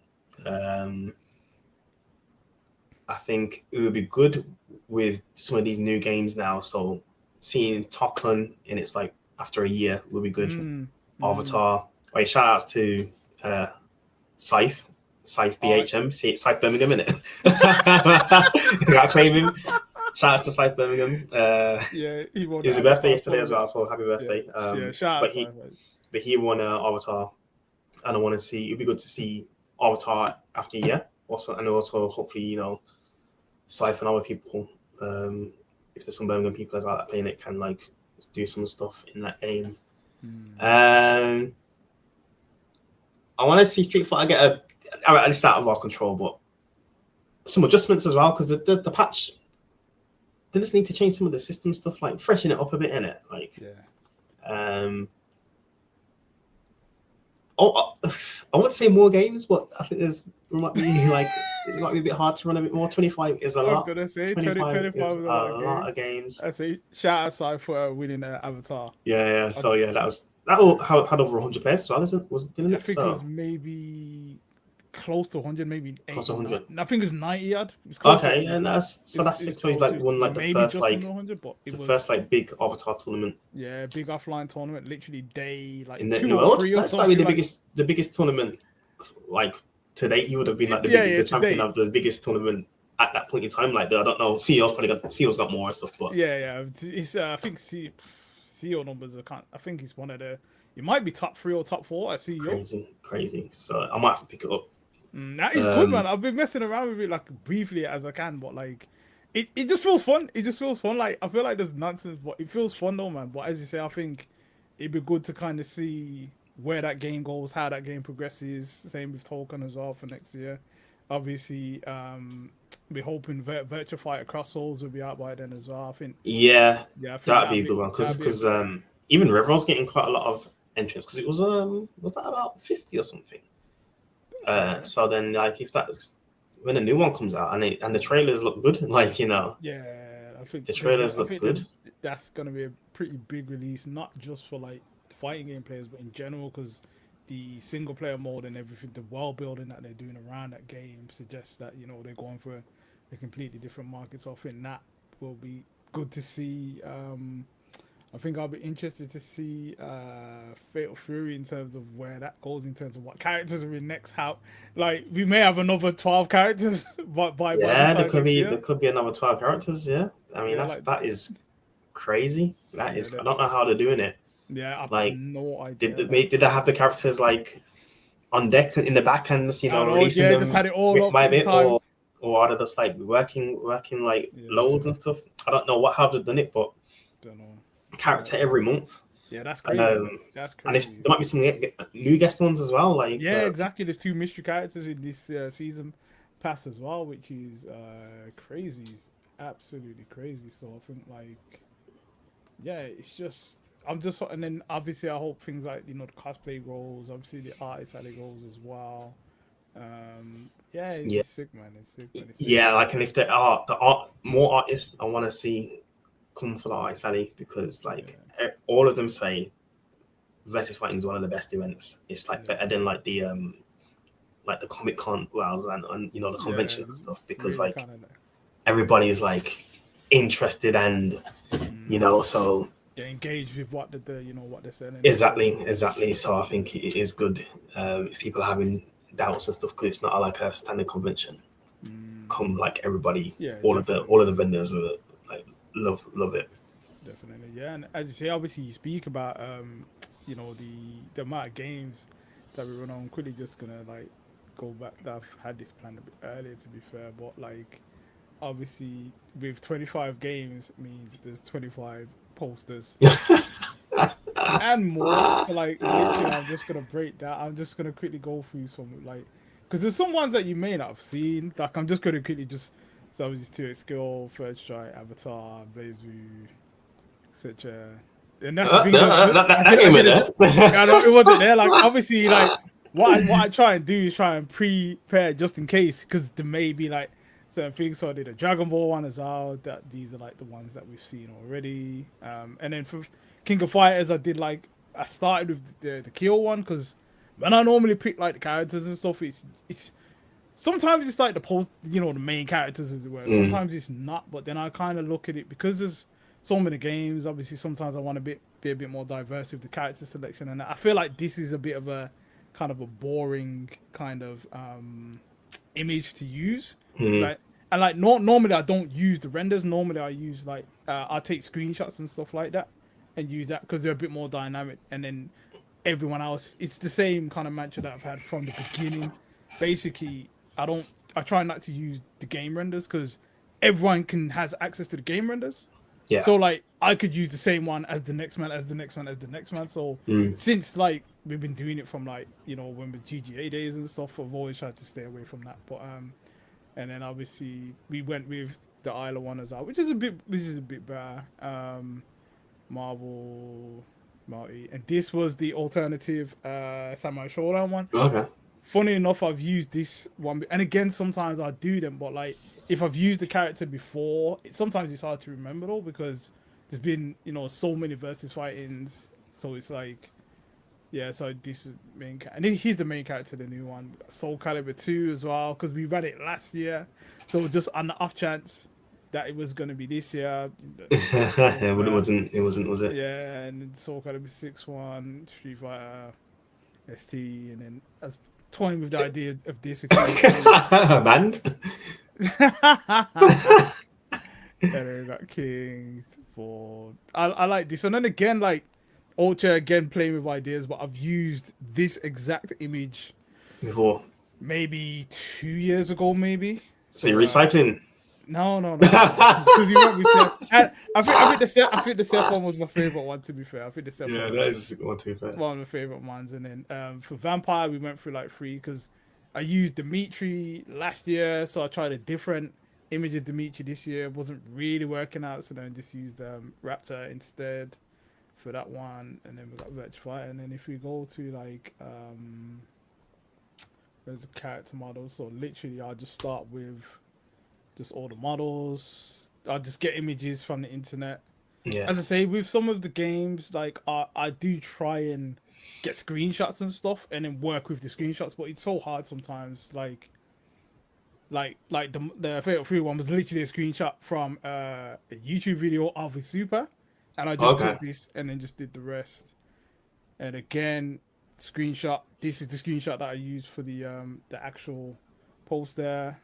I think it would be good with some of these new games now. So seeing Toklan in its like after a year will be good. Avatar. Wait, shout outs to Scythe BHM. See Scythe Birmingham in it. Gotta claim him. Shout out to Scythe Birmingham. He won. It was his birthday yesterday as well, so happy birthday. Shout out. But he won Avatar, and I want to see. It'd be good to see Avatar after a year. Also hopefully Scythe and other people. If there's some Birmingham people as well that playing it, can like do some stuff in that game. I want to see Street Fighter get it's out of our control, but some adjustments as well, because the patch, they just need to change some of the system stuff, like freshen it up a bit, innit? Like, I would say more games, but I think it might be a bit hard to run a bit more. 25 is a lot. I was gonna say 25 is a lot of games. I say shout out Scythe for winning Avatar. Yeah. So yeah, that had over 100 players as well, didn't it? I think it was maybe close to 100, maybe 80. Close to 100. I think it was 90 odd. Okay, and that's six. So he's like won like the first like 100, but first like big Avatar tournament. Yeah, big offline tournament. Literally day like in the world. That's probably the biggest tournament like to date. He would have been like the champion of the biggest tournament at that point in time. Like I don't know, CEO's got more and stuff, but it's I think CEO numbers are I think he's one of the. It might be top 3 or top 4 at CEO. Crazy. So I might have to pick it up. That is good, man. I've been messing around with it like briefly as I can, but like it just feels fun. It just feels fun. Like I feel like there's nonsense, but it feels fun though, man. But as you say, I think it'd be good to kind of see where that game goes, how that game progresses. Same with Token as well for next year. Obviously, we're hoping Virtua Fighter Cross Souls will be out by then as well. I think. Yeah, that'd be a good one because even Revron's getting quite a lot of entrance because it was that about 50 or something. So then, like, if that's when a new one comes out and the trailers look good, like yeah, I think the trailers look good. That's gonna be a pretty big release, not just for like fighting game players, but in general, because the single player mode and everything, the world building that they're doing around that game suggests that they're going for a completely different market. So I think that will be good to see. I think I'll be interested to see Fatal Fury in terms of where that goes, in terms of what characters are in next. How, like, we may have another 12 characters by this Yeah, time next there year. could be another 12 characters. Yeah, I mean Yeah, like that is crazy. That yeah, is, I don't know how they're doing it. yeah. I've got Like, no idea. did they have the characters like on deck in the back ends, I don't know. releasing Yeah, just them had it all bit up by in bit, time. or are they just like working like Yeah, loads and stuff? I don't know how they've done it, but don't know. character But every month. yeah, that's crazy. Um, That's and if crazy. there might be some new guest ones as well, like Yeah, exactly. There's two mystery characters in this season pass as well, which is crazy. It's absolutely crazy. So I think like yeah, it's just I'm just and then obviously I hope things like the cosplay roles, obviously the artist alley roles as well. Yeah, yeah, it's sick, man. It's sick, man. It's sick. yeah, like, and if there are more artists, I want to see come for the Ice Alley, because like Yeah, all of them say versus fighting is one of the best events. It's like yeah, better than like the Comic Con wells and the yeah. conventions and stuff, because Really like kind of everybody is like interested, and so yeah, engaged with what the what they're saying. And stuff. exactly. So I think it is good if people are having doubts and stuff, because it's not like a standard convention. Come like everybody, Yeah, all definitely. of the vendors are like love it. Definitely, yeah. And as you say, obviously you speak about the amount of games that we run on. Quickly, just gonna like go back. I've had this plan a bit earlier, to be fair, but like obviously with 25 games means there's 25 posters and more. So like literally, I'm just gonna break that. I'm just gonna quickly go through some like because there's some ones that you may not have seen. Like I'm just gonna quickly just so obviously 2X Skill, First Strike, Avatar, Blaze View, such a and that's the thing. That game there. I know it wasn't there. Like obviously, like what I try and do is try and prepare just in case, because there may be like certain things. So I did a Dragon Ball one as well. That these are like the ones that we've seen already. And then for King of Fighters, I started with the Kill one, because when I normally pick like the characters and stuff, it's sometimes it's like the main characters, as it were. Sometimes it's not, but then I kind of look at it because there's so many games. Obviously, sometimes I want to be a bit more diverse with the character selection, and I feel like this is a bit of a kind of a boring kind of image to use. Like, and like normally I don't use the renders. Normally I use like I take screenshots and stuff like that and use that because they're a bit more dynamic. And then everyone else, it's the same kind of mantra that I've had from the beginning. Basically, I try not to use the game renders because everyone has access to the game renders. Yeah. So like I could use the same one as the next man, as the next man, as the next man. So since like we've been doing it from like when with GGA days and stuff, I've always tried to stay away from that. But and then obviously we went with the Isla one as well, which is a bit better. Marvel Multi, and this was the alternative Samurai Showdown one. Okay. Funny enough, I've used this one, and again, sometimes I do them, but like if I've used the character before, sometimes it's hard to remember though, because there's been so many versus fightings, so it's like yeah. So this is main and he's the main character, the new one, Soul Calibur 2 as well, because we ran it last year, so just on the off chance that it was gonna be this year. It wasn't, was it? Yeah, and then Soul Calibur 6-1, Street Fighter ST, and then as toying with the idea of this Band. and then we got King for I like this. And then again, like Ultra again playing with ideas, but I've used this exact image Before. maybe 2 years ago, maybe. So you're recycling. No. Because you won't be Seth. I think the Seth one was my favorite one. To be fair, I think the Seth one is one too fair. one of my favorite ones. And then for Vampire, we went through like 3 because I used Dimitri last year, so I tried a different image of Dimitri this year. It wasn't really working out, so then I just used Raptor instead for that one. And then we got Virtua Fighter. And then if we go to like there's a character model, so literally I'll just start with just all the models. I'll just get images from the internet. Yeah. As I say, with some of the games, like I do try and get screenshots and stuff, and then work with the screenshots. But it's so hard sometimes. Like the Fatal Fury one was literally a screenshot from a YouTube video of a super, and I just Okay. took this and then just did the rest. And again, screenshot. This is the screenshot that I used for the actual post there,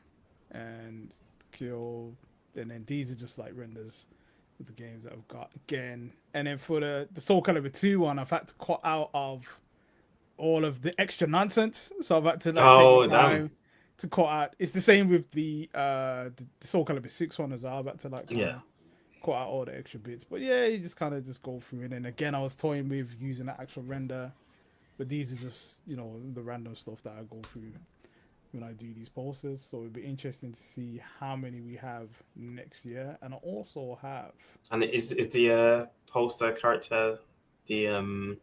and kill. And then these are just like renders of the games that I've got again. And then for the Soul Calibur 2 one, I've had to cut out of all of the extra nonsense, so I've had to like take Oh the damn. time to cut out. It's the same with the Soul Calibur 6 one as well. I've had to like kind Yeah. of cut out all the extra bits. But yeah, you just kind of just go through it. And again, I was toying with using the actual render, but these are just, you know, the random stuff that I go through when I do these posters. So it'd be interesting to see how many we have next year. And I also have And is the poster character the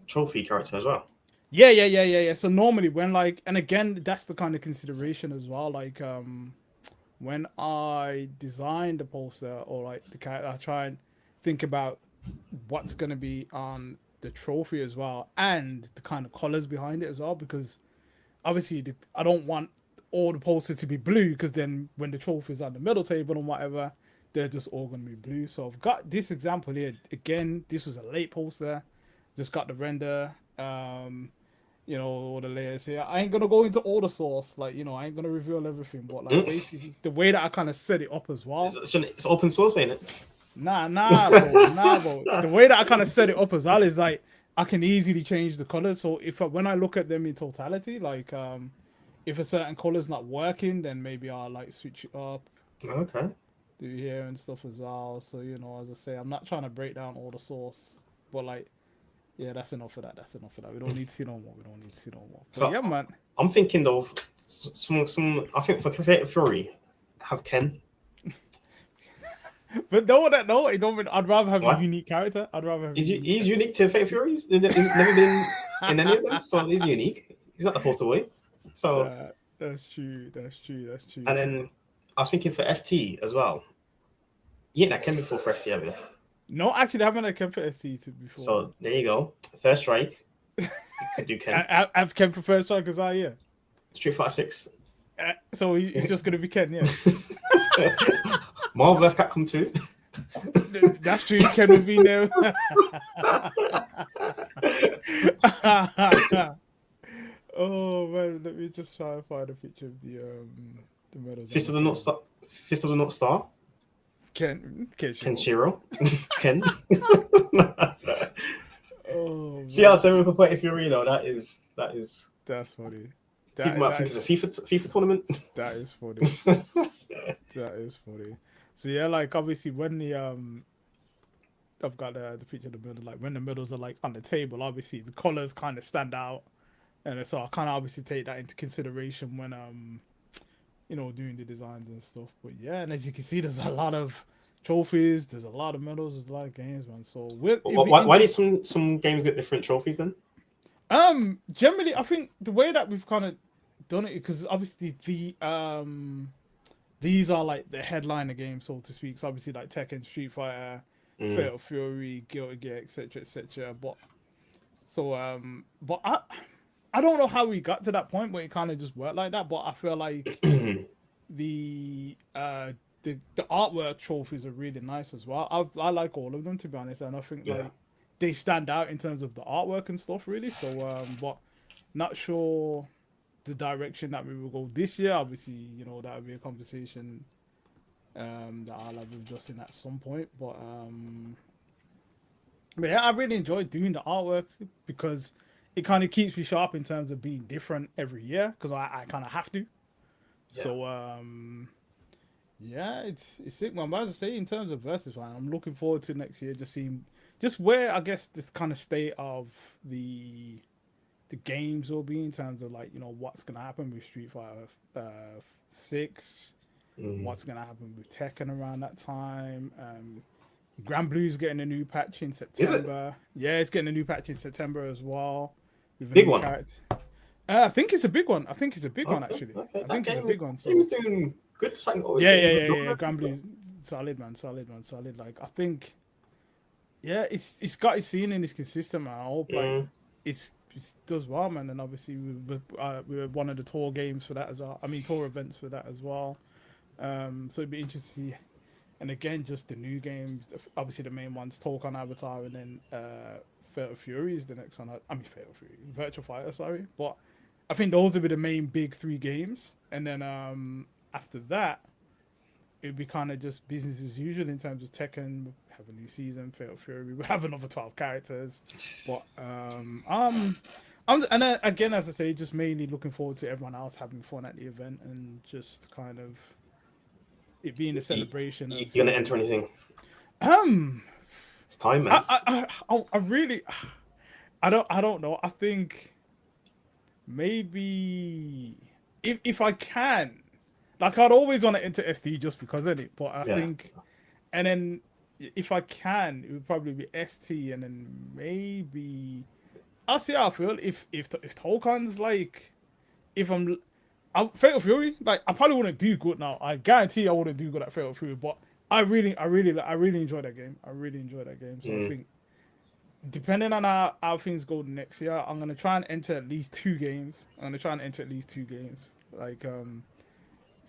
trophy character as well? yeah. So normally when like, and again, that's the kind of consideration as well. Like when I design the poster or like the character, I try and think about what's gonna be on the trophy as well, and the kind of colors behind it as well, because obviously I don't want all the posters to be blue, because then when the trophy's on the middle table and whatever, they're just all gonna be blue. So I've got this example here. Again, this was a late poster. Just got the render. You know, all the layers here. I ain't gonna go into all the source, like, you know, I ain't gonna reveal everything, but like Mm. basically the way that I kind of set it up as well. It's open source, ain't it? Nah, bro. The way that I kind of set it up as well is like I can easily change the colors. So when I look at them in totality, like if a certain color's not working, then maybe I'll like switch it up, Okay. do here and stuff as well. So, you know, as I say, I'm not trying to break down all the source, but like, yeah, that's enough of that. That's enough of that. We don't need to see no more. We don't need to see no more. But So yeah, man. I'm thinking of some. I think for Creative Fury, have Ken. But no, it don't mean, I'd rather have a What? unique character. I'd rather have a unique He's character. unique to Creative Fury. He's never been in any of them, so he's unique. He's not the poster boy. So That's true. That's true. and then I was thinking for ST as well. You ain't that Ken before for ST, have you? No, actually, I haven't had Ken for ST before. So there you go. Third strike. You could do Ken. I've Ken for first strike as I, yeah. Street Fighter 6. So it's just gonna be Ken, yeah. Marvel vs. Capcom 2. That's true. Ken will be there. Oh man, let me just try and find a picture of the medals. Fist of the North Star. Fist of the North Star. Kenshiro. Ken. Oh, See how 7 for Fighting Fury, that is that's funny. people might think it's a FIFA tournament. That is funny. That is funny. So yeah, like obviously when the I've got the picture of the middle, like when the medals are like on the table, obviously the colors kind of stand out, and so I kind of obviously take that into consideration when you know, doing the designs and stuff. But yeah, and as you can see, there's a lot of trophies, there's a lot of medals, there's a lot of games, man. So why did some games get different trophies then? Generally, I think the way that we've kind of done it, because obviously these are like the headliner games, so to speak. So obviously like Tekken, Street Fighter, Fatal Fury, Guilty Gear, etc. But I don't know how we got to that point where it kind of just worked like that. But I feel like the artwork trophies are really nice as well. I like all of them, to be honest, and I think like they stand out in terms of the artwork and stuff, really. So but not sure the direction that we will go this year. Obviously, you know, that will be a conversation that I'll have with Justin at some point. But yeah, I really enjoy doing the artwork because it kind of keeps me sharp in terms of being different every year, because I kind of have to. Yeah. So yeah, it's sick, man. But as I say, in terms of versus, man, I'm looking forward to next year, just seeing just where I guess this kind of state of the games will be in terms of, like, you know, what's gonna happen with Street Fighter 6, what's gonna happen with Tekken around that time. Grand Blue's getting a new patch in September. Yeah, it's getting a new patch in September as well. With big one. I think it's a big one. Actually. Okay. I think it's a big one. So game's doing good. Yeah. Grand Blue, solid, man. Solid. Like, I think, yeah, it's got its scene and it's consistent, man. I hope like it does well, man. And obviously we're one of the tour games for that as well. I mean, tour events for that as well. So it'd be interesting to see And again, just the new games. Obviously, the main ones: Talk on Avatar, and then Fatal Fury is the next one. I mean, Fatal Fury, Virtual Fighter. Sorry, but I think those would be the main big three games. And then after that, it'd be kind of just business as usual in terms of Tekken. We have a new season, Fatal Fury. We have another 12 characters. But and then again, as I say, just mainly looking forward to everyone else having fun at the event and just kind of it being a celebration. You gonna enter anything? It's time, man. I really, I don't know. I think maybe if I can, like I'd always want to enter ST just because of it. But I think, and then if I can, it would probably be ST, and then maybe I'll see how I feel. If Tokon's like, if I'm Fatal Fury, like I probably wouldn't do good now. I guarantee I wouldn't do good at Fatal Fury, but I really enjoy that game. I really enjoy that game. So I think depending on how things go next year, I'm gonna try and enter at least 2 games. Like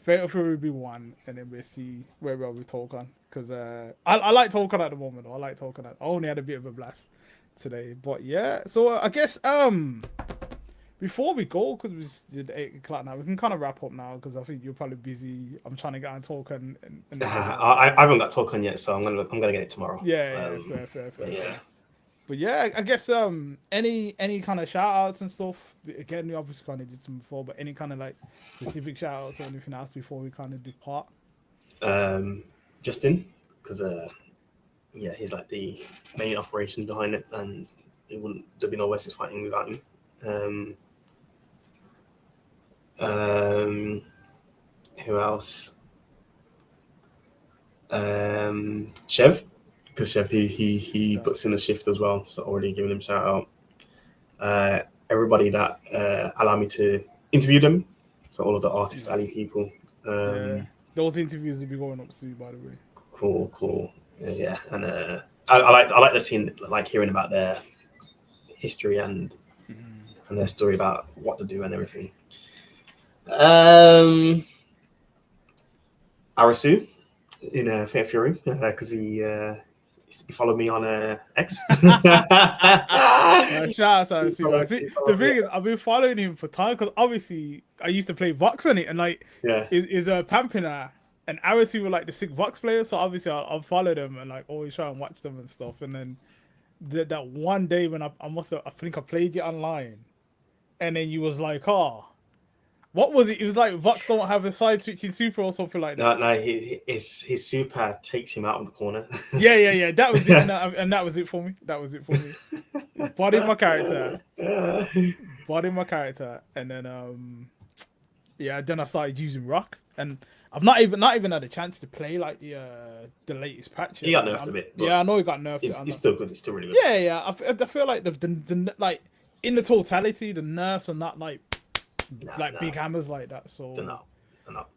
Fatal Fury will be 1, and then we'll see where we're with Tokon. Because I like Tokon at the moment. Though. I only had a bit of a blast today, but yeah. So I guess before we go, because we did 8 o'clock now, we can kind of wrap up now because I think you're probably busy. I'm trying to get on Token. I haven't got Token yet, so I'm gonna get it tomorrow. Yeah, fair. Yeah. But yeah, I guess any kind of shout outs and stuff. Again, we obviously kind of did some before, but any kind of like specific shout outs or anything else before we kind of depart. Justin, because he's like the main operation behind it, and there'd be no VSFighting without him. Who else? Chev, because Chev he puts in a shift as well, so already giving him a shout out. Everybody that allow me to interview them, so all of the Artist Alley people. Those interviews will be going up soon, by the way. Cool. Yeah, and I like the scene, like hearing about their history and their story about what to do and everything. Arasu in Fair Fury because he followed me on X. Shout out to Arasu. See, the thing is, I've been following him for time because obviously I used to play Vox on it, and like is Pampina and Arasu were like the sick Vox players, so obviously I'll follow them and like always try and watch them and stuff. And then that one day when I think I played you online, and then you was like, what was it? It was like Vox don't have a side switching super or something like that. No, his super takes him out of the corner. Yeah. That was it, and that was it for me. Body my character, and then then I started using Rock, and I've not even had a chance to play like the latest patch. He got nerfed a bit. Yeah, I know he got nerfed. He's still good. He's still really good. Yeah. I feel like the like in the totality, the nerfs are not like big hammers like that. So they're not.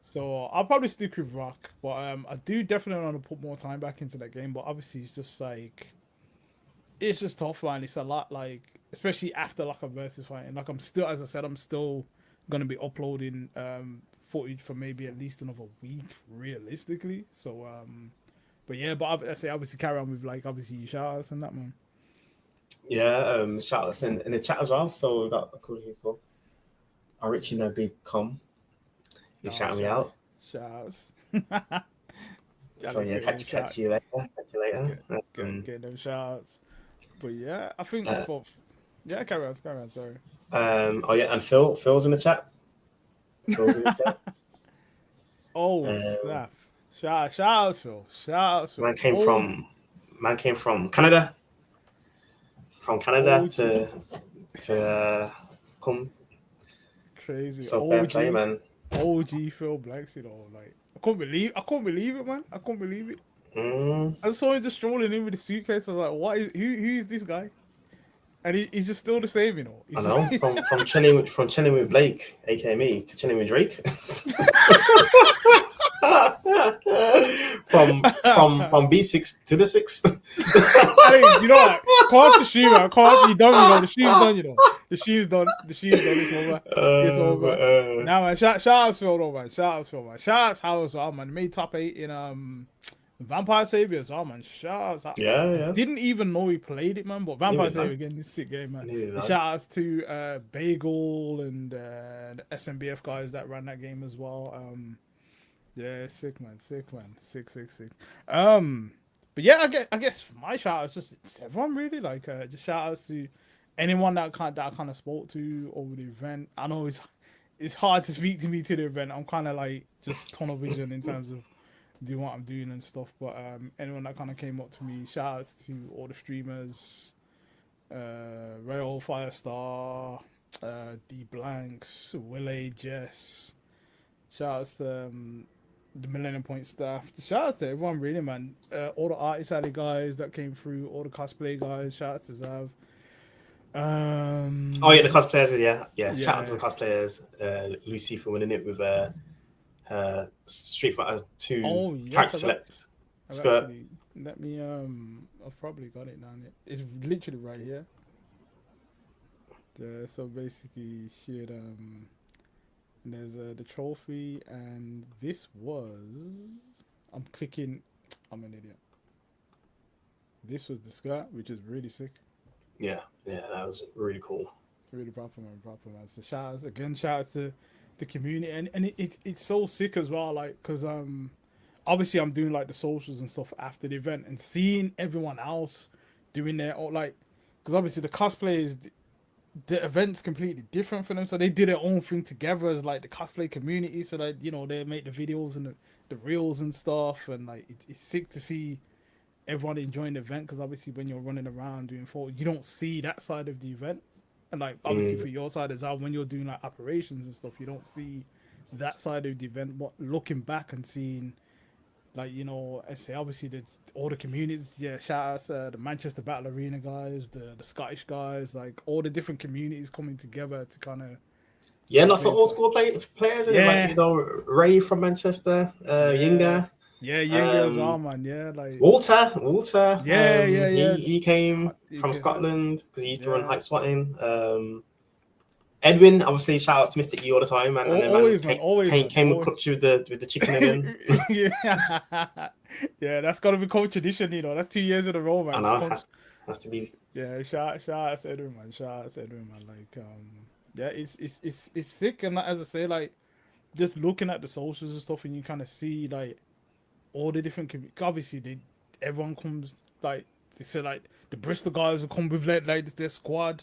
So I'll probably stick with Rock, but I do definitely want to put more time back into that game. But obviously, it's just tough, man. It's a lot, like especially after like a VSFighting. Like I'm still gonna be uploading footage for maybe at least another week, realistically. So but I say obviously carry on with like obviously your shout outs and that, man. Yeah, shout outs in the chat as well. So we've got a couple of people. Richie no big com. He's shouting me out. Shouts. So yeah, catch you later. Get them shouts. But yeah, I think carry on, sorry. And Phil's in the chat. Snap. Shout outs, Phil. Man came from Canada. From Canada to come. Crazy. So fair play, man. OG Phil Blanks, like I couldn't believe it, man. I couldn't believe it. I saw him just strolling in with the suitcase. I was like, who's this guy? And he's just still the same, I know. From chilling with Blake, aka me, to chilling with Drake. from B6 to the 6. You know what? Call up the shoe, man. You done, the shoe's done, The shoe's done. It's over. Now, man, shout outs Phil, man. Shout outs Howard as well, man. Made top 8 in Vampire Savior as well, man. Shout outs. Yeah, I yeah. didn't even know he played it, man. But Vampire Neither did Savior I. again, this sick game, man. Neither did I. Shout outs to Bagel and the SMBF guys that ran that game as well. Yeah, sick man, sick. But yeah, I guess my shout outs just it's everyone really like just shout outs to anyone that I kind of spoke to over the event. I know it's hard to speak to me to the event. I'm kind of like just tunnel vision in terms of doing what I'm doing and stuff. But anyone that kind of came up to me, shout outs to all the streamers, Rail Firestar, D Blanks, Willie, Jess. Shout outs to the Millennium Point staff. Shout outs to everyone, really, man. All the Artist Alley guys that came through, all the cosplay guys. Shout outs to Zav. Oh yeah, the cosplayers, yeah. Shout out to the cosplayers. Lucy for winning it with Street Fighter 2 character select skirt. Actually, let me I've probably got it down here. It's literally right here. So basically she had there's the trophy, and this was I'm an idiot. This was the skirt, which is really sick. Yeah, that was really cool. Really proper man. So shout outs to the community, and it's so sick as well, like because obviously I'm doing like the socials and stuff after the event, and seeing everyone else doing their like, because obviously the cosplayers, the event's completely different for them, so they did their own thing together as like the cosplay community, so that they make the videos and the reels and stuff, and like it's sick to see everyone enjoying the event, because obviously when you're running around doing photos, you don't see that side of the event, and like obviously for your side as well, when you're doing like operations and stuff, you don't see that side of the event. But looking back and seeing, like, I say obviously all the communities, shout outs the Manchester Battle Arena guys, the Scottish guys, like all the different communities coming together to kind of lots of old school players, like Ray from Manchester, Yinga. Yeah, Yinga as well, man. Yeah, like Walter. Yeah. He came from Scotland because he used to run Height Swatting. Edwin, obviously, shout outs to Mystic E all the time, man. And came with clutch with the chicken again. Yeah, that's gotta become tradition, That's 2 years in a row, man. I know, has to be. Yeah, shout outs to Edwin, man. Like, it's sick, and as I say, like, just looking at the socials and stuff, and you kind of see like all the different obviously everyone comes, like they say, like the Bristol guys will come with like their squad,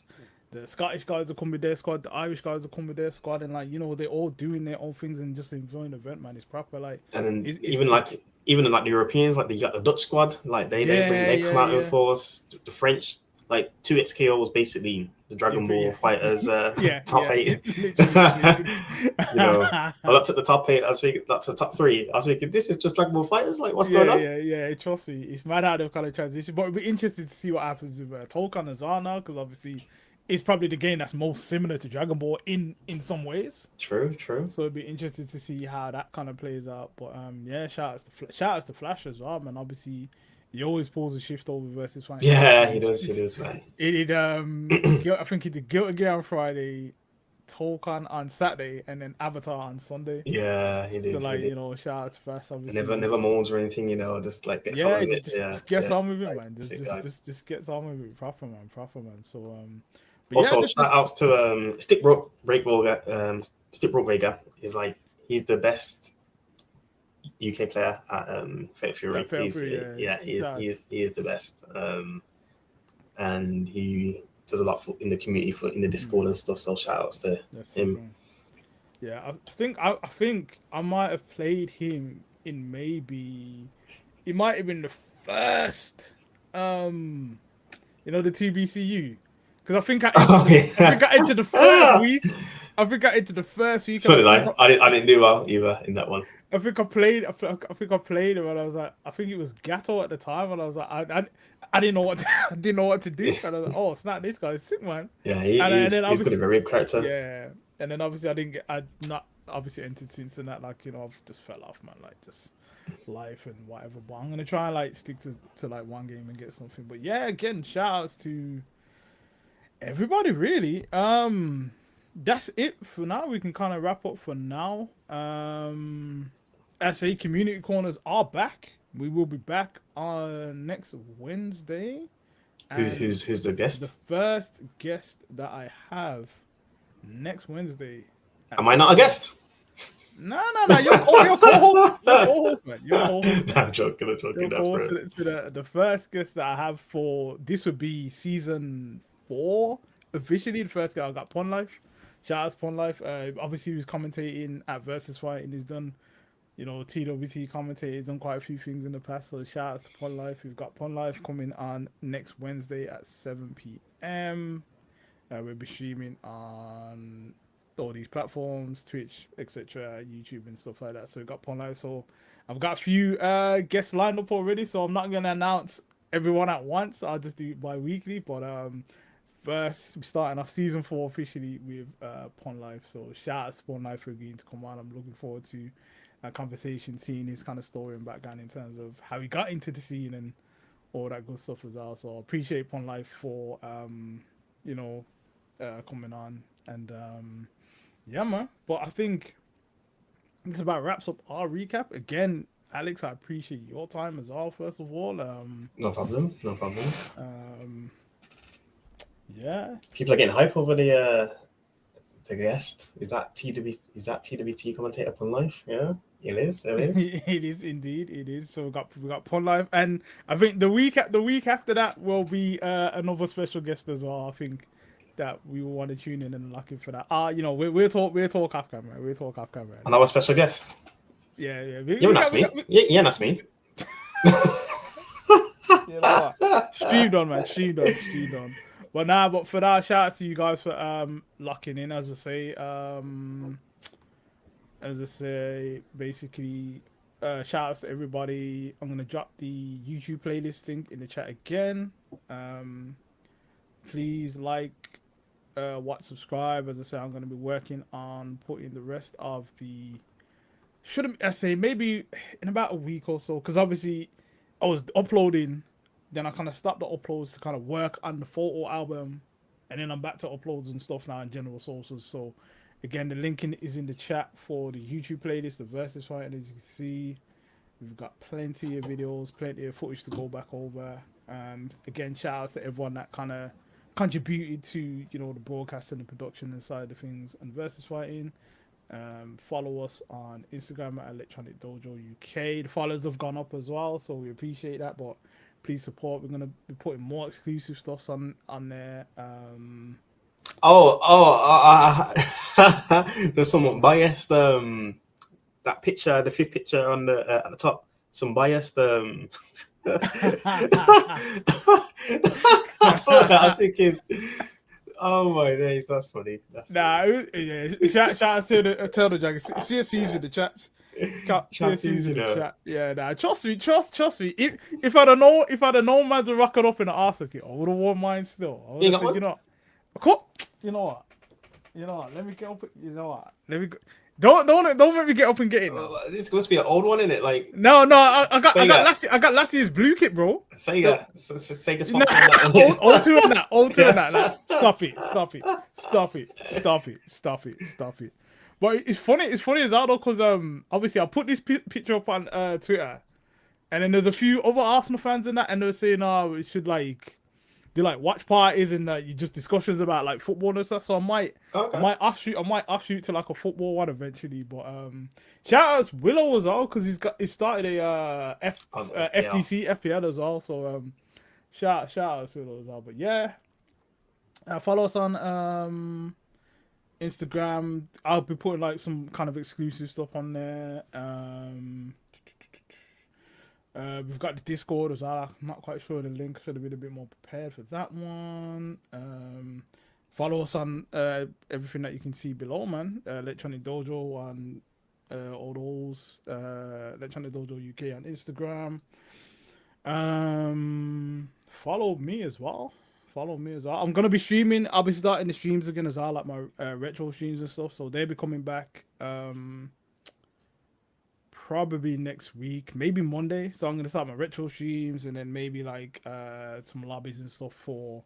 the Scottish guys will come with their squad, the Irish guys will come with their squad, and like they're all doing their own things and just enjoying the event, man. It's proper, like, and then even the Europeans, like you got the Dutch squad, like they come out in force. The French, like 2XKO was basically the Dragon Ball fighters top 8. I looked at the top 8. I was thinking that's the top 3. I was thinking this is just Dragon Ball fighters. Like, what's going on? Yeah. Trust me, it's mad how they've kind of transition. But it'll be interesting to see what happens with Tolkien as well now, because obviously it's probably the game that's most similar to Dragon Ball in some ways. True. So it'd be interesting to see how that kind of plays out. But shout outs to Flash as well, man. Obviously, he always pulls a shift over versus fighting. Yeah, he does, man. He did I think he did Guilty Gear on Friday, Tolkien on Saturday, and then Avatar on Sunday. Yeah, he did. So like, shout out to Flash, obviously. Never moans or anything, just like gets on with it. Just gets on with it, man. Just gets on with it. Proper man. So also shout outs to Stick Broke Vega. He's the best UK player at Fatal Fury. He is the best. And he does a lot in the community, in the Discord and stuff. So shout outs to him. Yeah, I think I might have played him in it might have been the first the TBCU, because I think I entered the first week. So did I. I didn't do well either in that one. I think I played him, and I was like, I think it was Gato at the time, and I was like, I didn't know what to do, and I was like, oh snap, this guy's sick, man. Yeah, he's got a very good character. Yeah, and then obviously I'd not obviously entered since, and that, like, I've just fell off, man, like just life and whatever. But I'm gonna try and like stick to like one game and get something. But yeah, again, shout outs to everybody, really. That's it for now. We can kind of wrap up for now. I say community corners are back. We will be back on next Wednesday. Who's And who's who's the the guest? first guest that I have next Wednesday at Am I not a 7 p.m. guest? No, no, no. You're co-host. You're co-host, man. You're co-host, Nah, man. I'm joking. I'm You're joking. That's co-host right. to the first guest that I have for this would be season 4. Officially, the first guy I got Pun Life. Shout out to Pun Life. Obviously, he was commentating at Versus Fight and he's done, TWT commentator. He's done quite a few things in the past. So shout out to Pun Life. We've got Pun Life coming on next Wednesday at 7 p.m. We'll be streaming on all these platforms, Twitch, etc., YouTube, and stuff like that. So we've got Pon Live. So I've got a few guests lined up already. So I'm not gonna announce everyone at once. I'll just do it bi-weekly. But first, we're starting off season 4 officially with Pon Life. So shout out to Pon Life for agreeing to come on. I'm looking forward to a conversation, seeing his kind of story and background in terms of how he got into the scene and all that good stuff as well. So I appreciate Pon Life for you know coming on. And yeah, man. But I think this about wraps up our recap. Again, Alex, I appreciate your time as well, first of all. No problem. No problem. Um, yeah. People are getting hype over the guest. Is that TWT commentator Pun Life? Yeah, it is. It is. It is indeed. It is. So we got Pon Live, and I think the week after that will be another special guest as well. I think that we will want to tune in and lock in for that. We'll talk off camera. We'll talk off camera. And our special guest. Yeah. You haven't asked me. You haven't asked me. You know what? Streamed on, man. Streamed on. But for that, shout out to you guys for locking in. As I say, basically, shout outs to everybody. I'm gonna drop the YouTube playlist link in the chat again. Please like, watch, subscribe. As I say, I'm gonna be working on putting the rest of the. I say maybe in about a week or so, because obviously I was uploading, then I kind of stopped the uploads to kind of work on the photo album, and then I'm back to uploads and stuff now in general sources. So again, the link is in the chat for the YouTube playlist, the Versus Fighting. As you can see, we've got plenty of videos, plenty of footage to go back over. Again, shout out to everyone that kind of contributed to the broadcast and the production and side of things and Versus Fighting. Follow us on Instagram at Electronic Dojo UK. The followers have gone up as well, so we appreciate that. But please support. We're gonna be putting more exclusive stuff on there. There's someone biased. That picture, the 5th picture on the at the top, some biased. I saw that. I was thinking, oh my days, that's funny. Shout out to the Dragon. CSC's in the chats. CSC's in the chat. Yeah, trust me. If I'd have known man's rocking up in the arse kit, I would have worn mine still. I would have said, you know what? Let me get up. You know what? Let me go. Don't make me get up and get it. This must be an old one, isn't it? Like no, I got last year's blue kit, bro. Say that. Say this. All two on that. Stop it. But it's funny as well though, because obviously I put this picture up on Twitter, and then there's a few other Arsenal fans in that, and they're saying, we should do watch parties and just discussions about football and stuff. So I might offshoot to a football one eventually. But shout out to Willow as well, because he started a FTC FPL as well. So shout out to Willow as well. But yeah, follow us on Instagram. I'll be putting some kind of exclusive stuff on there. We've got the Discord as well. I'm not quite sure the link. Should have been a bit more prepared for that one. Follow us on everything that you can see below, man. Electronic Dojo on all those. Electronic Dojo UK on Instagram. Follow me as well. I'm gonna be streaming. I'll be starting the streams again as well, like my retro streams and stuff. So they'll be coming back. Probably next week, maybe Monday. So I'm gonna start my retro streams, and then maybe some lobbies and stuff for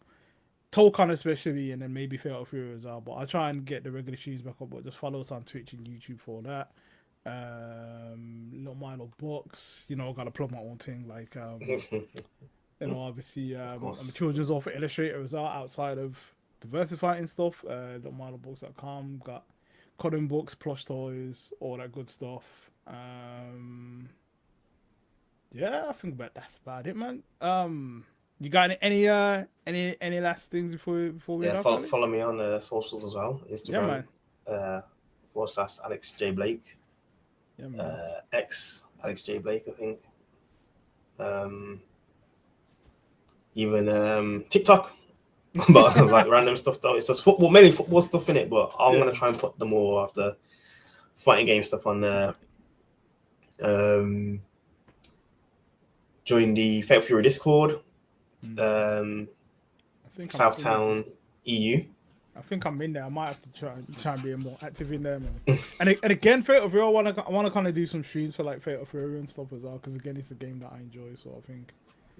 Tokon especially, and then maybe Fatal Fury as well. But I'll try and get the regular streams back up. But just follow us on Twitch and YouTube for that. Little Milo books. You know, I gotta plug my own thing. Like, you know, obviously, Of I'm a course. children's author illustrator as well outside of the VSFighting stuff. LittleMiloBooks.com. Got coloring books, plush toys, all that good stuff. Yeah, I think that's about it, man. You got any last things before we Yeah, head off, Alex? follow me on the socials as well. Yeah, Instagram, man. / Alex J Blake, Yeah, man. X Alex J Blake, I think. Um, even TikTok, but like random stuff though. It's just football, mainly football stuff in it. But I'm Yeah. gonna try and put the more of the fighting game stuff on there. Um, join the Fatal Fury Discord, I think I'm in it. Southtown EU. I think I'm in there. I might have to try and be more active in there, man. And again, Fatal Fury, I wanna kind of do some streams for like Fatal Fury and stuff as well, because again, it's a game that I enjoy. So I think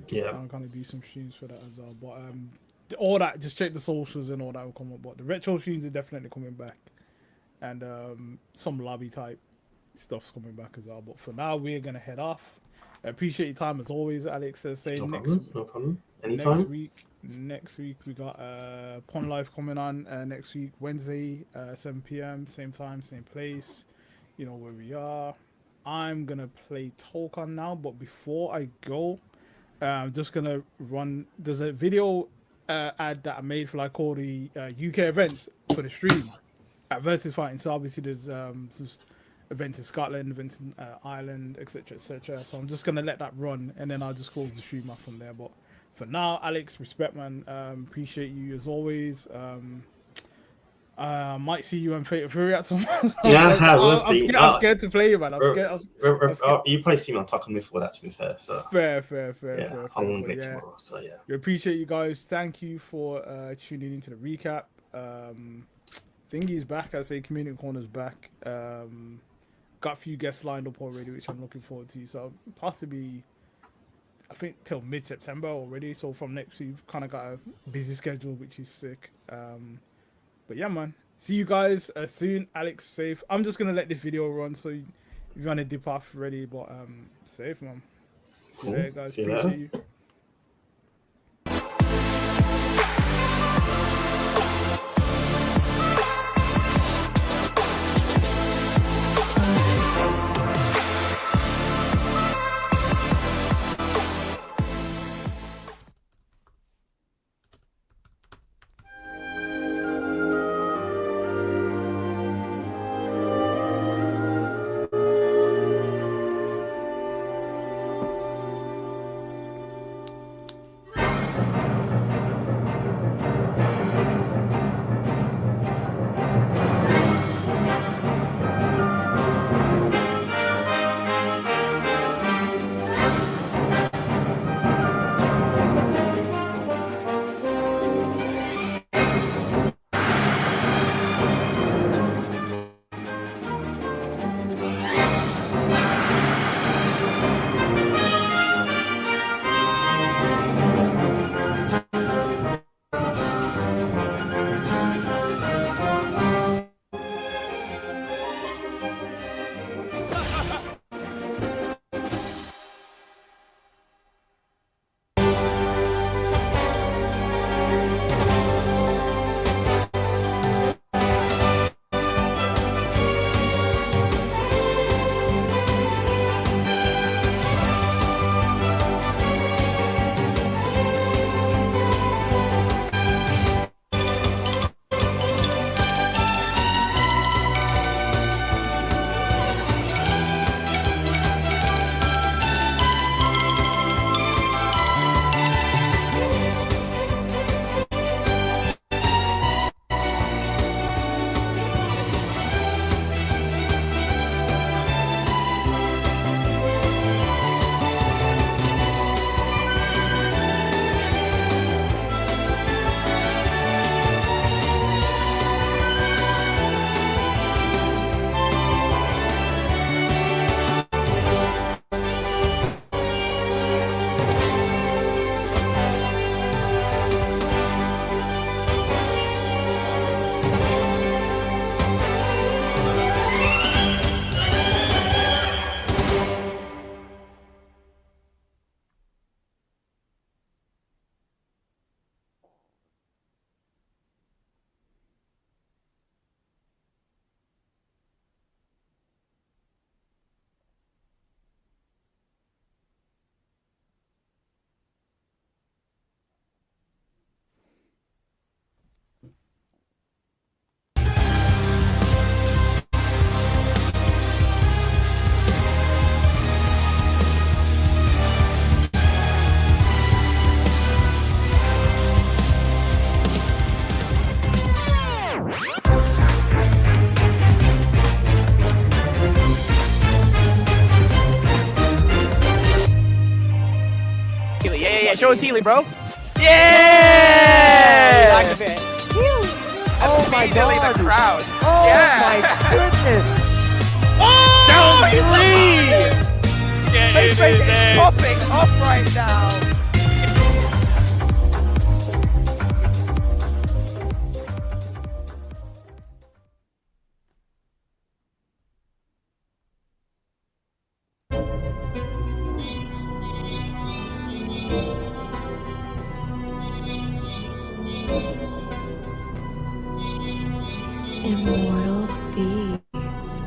Yeah, I'm kind of do some streams for that as well. But all that, just check the socials and all that will come up. But the retro streams are definitely coming back, and some lobby type stuff's coming back as well. But for now, we're gonna head off. I appreciate your time as always, Alex. Say no next problem, no problem. next Anytime. week. Next week we got Pond Life coming on. Next week Wednesday, 7 p.m. Same time, same place. You know where we are. I'm gonna play Tolkien now, but before I go, I'm just gonna run. There's a video ad that I made for like all the UK events for the stream at Versus Fighting. So obviously there's some events in Scotland, events in Ireland, etc., etc. So I'm just gonna let that run, and then I'll just close the stream up from there. But for now, Alex, respect, man. Appreciate you as always. Might see you in Fatal Fury at some point. Yeah, we'll see. I'm scared to play you, man. I'm scared. You probably see me on Talking before that, to be fair. So Fair. I'm gonna play Yeah, tomorrow. So yeah, we appreciate you guys. Thank you for tuning into the recap. Thingy's back. I say Community Corner's back. Got a few guests lined up already, which I'm looking forward to. So possibly, I think till mid-September already. So from next week, we've kind of got a busy schedule, which is sick. But yeah, man. See you guys soon. Alex, safe. I'm just gonna let this video run, so if you want to dip off, ready. But safe, man. See you cool. later, guys. See you Appreciate later. you. Healy. Yeah. Show us Healy, bro. Yeah! Activate. Oh my Immediately god. the crowd. Oh Yeah. my goodness. Oh, Healy! PlayStation is popping off right now. Immortal Beats.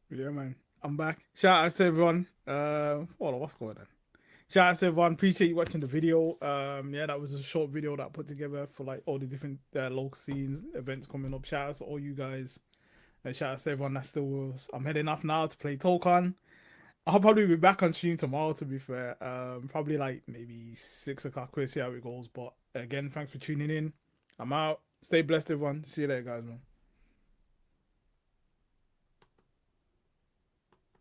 Yeah, man. I'm back. Shout out to everyone. Hold on, what's going on? Shout out to everyone. Appreciate you watching the video. Yeah, that was a short video that I put together for like all the different local scenes, events coming up. Shout out to all you guys. And shout out to everyone that's still with us. I'm heading off now to play Tokon. I'll probably be back on stream tomorrow, to be fair. Probably like maybe 6 o'clock. We'll see how it goes. But again, thanks for tuning in. I'm out. Stay blessed, everyone. See you later, guys, man.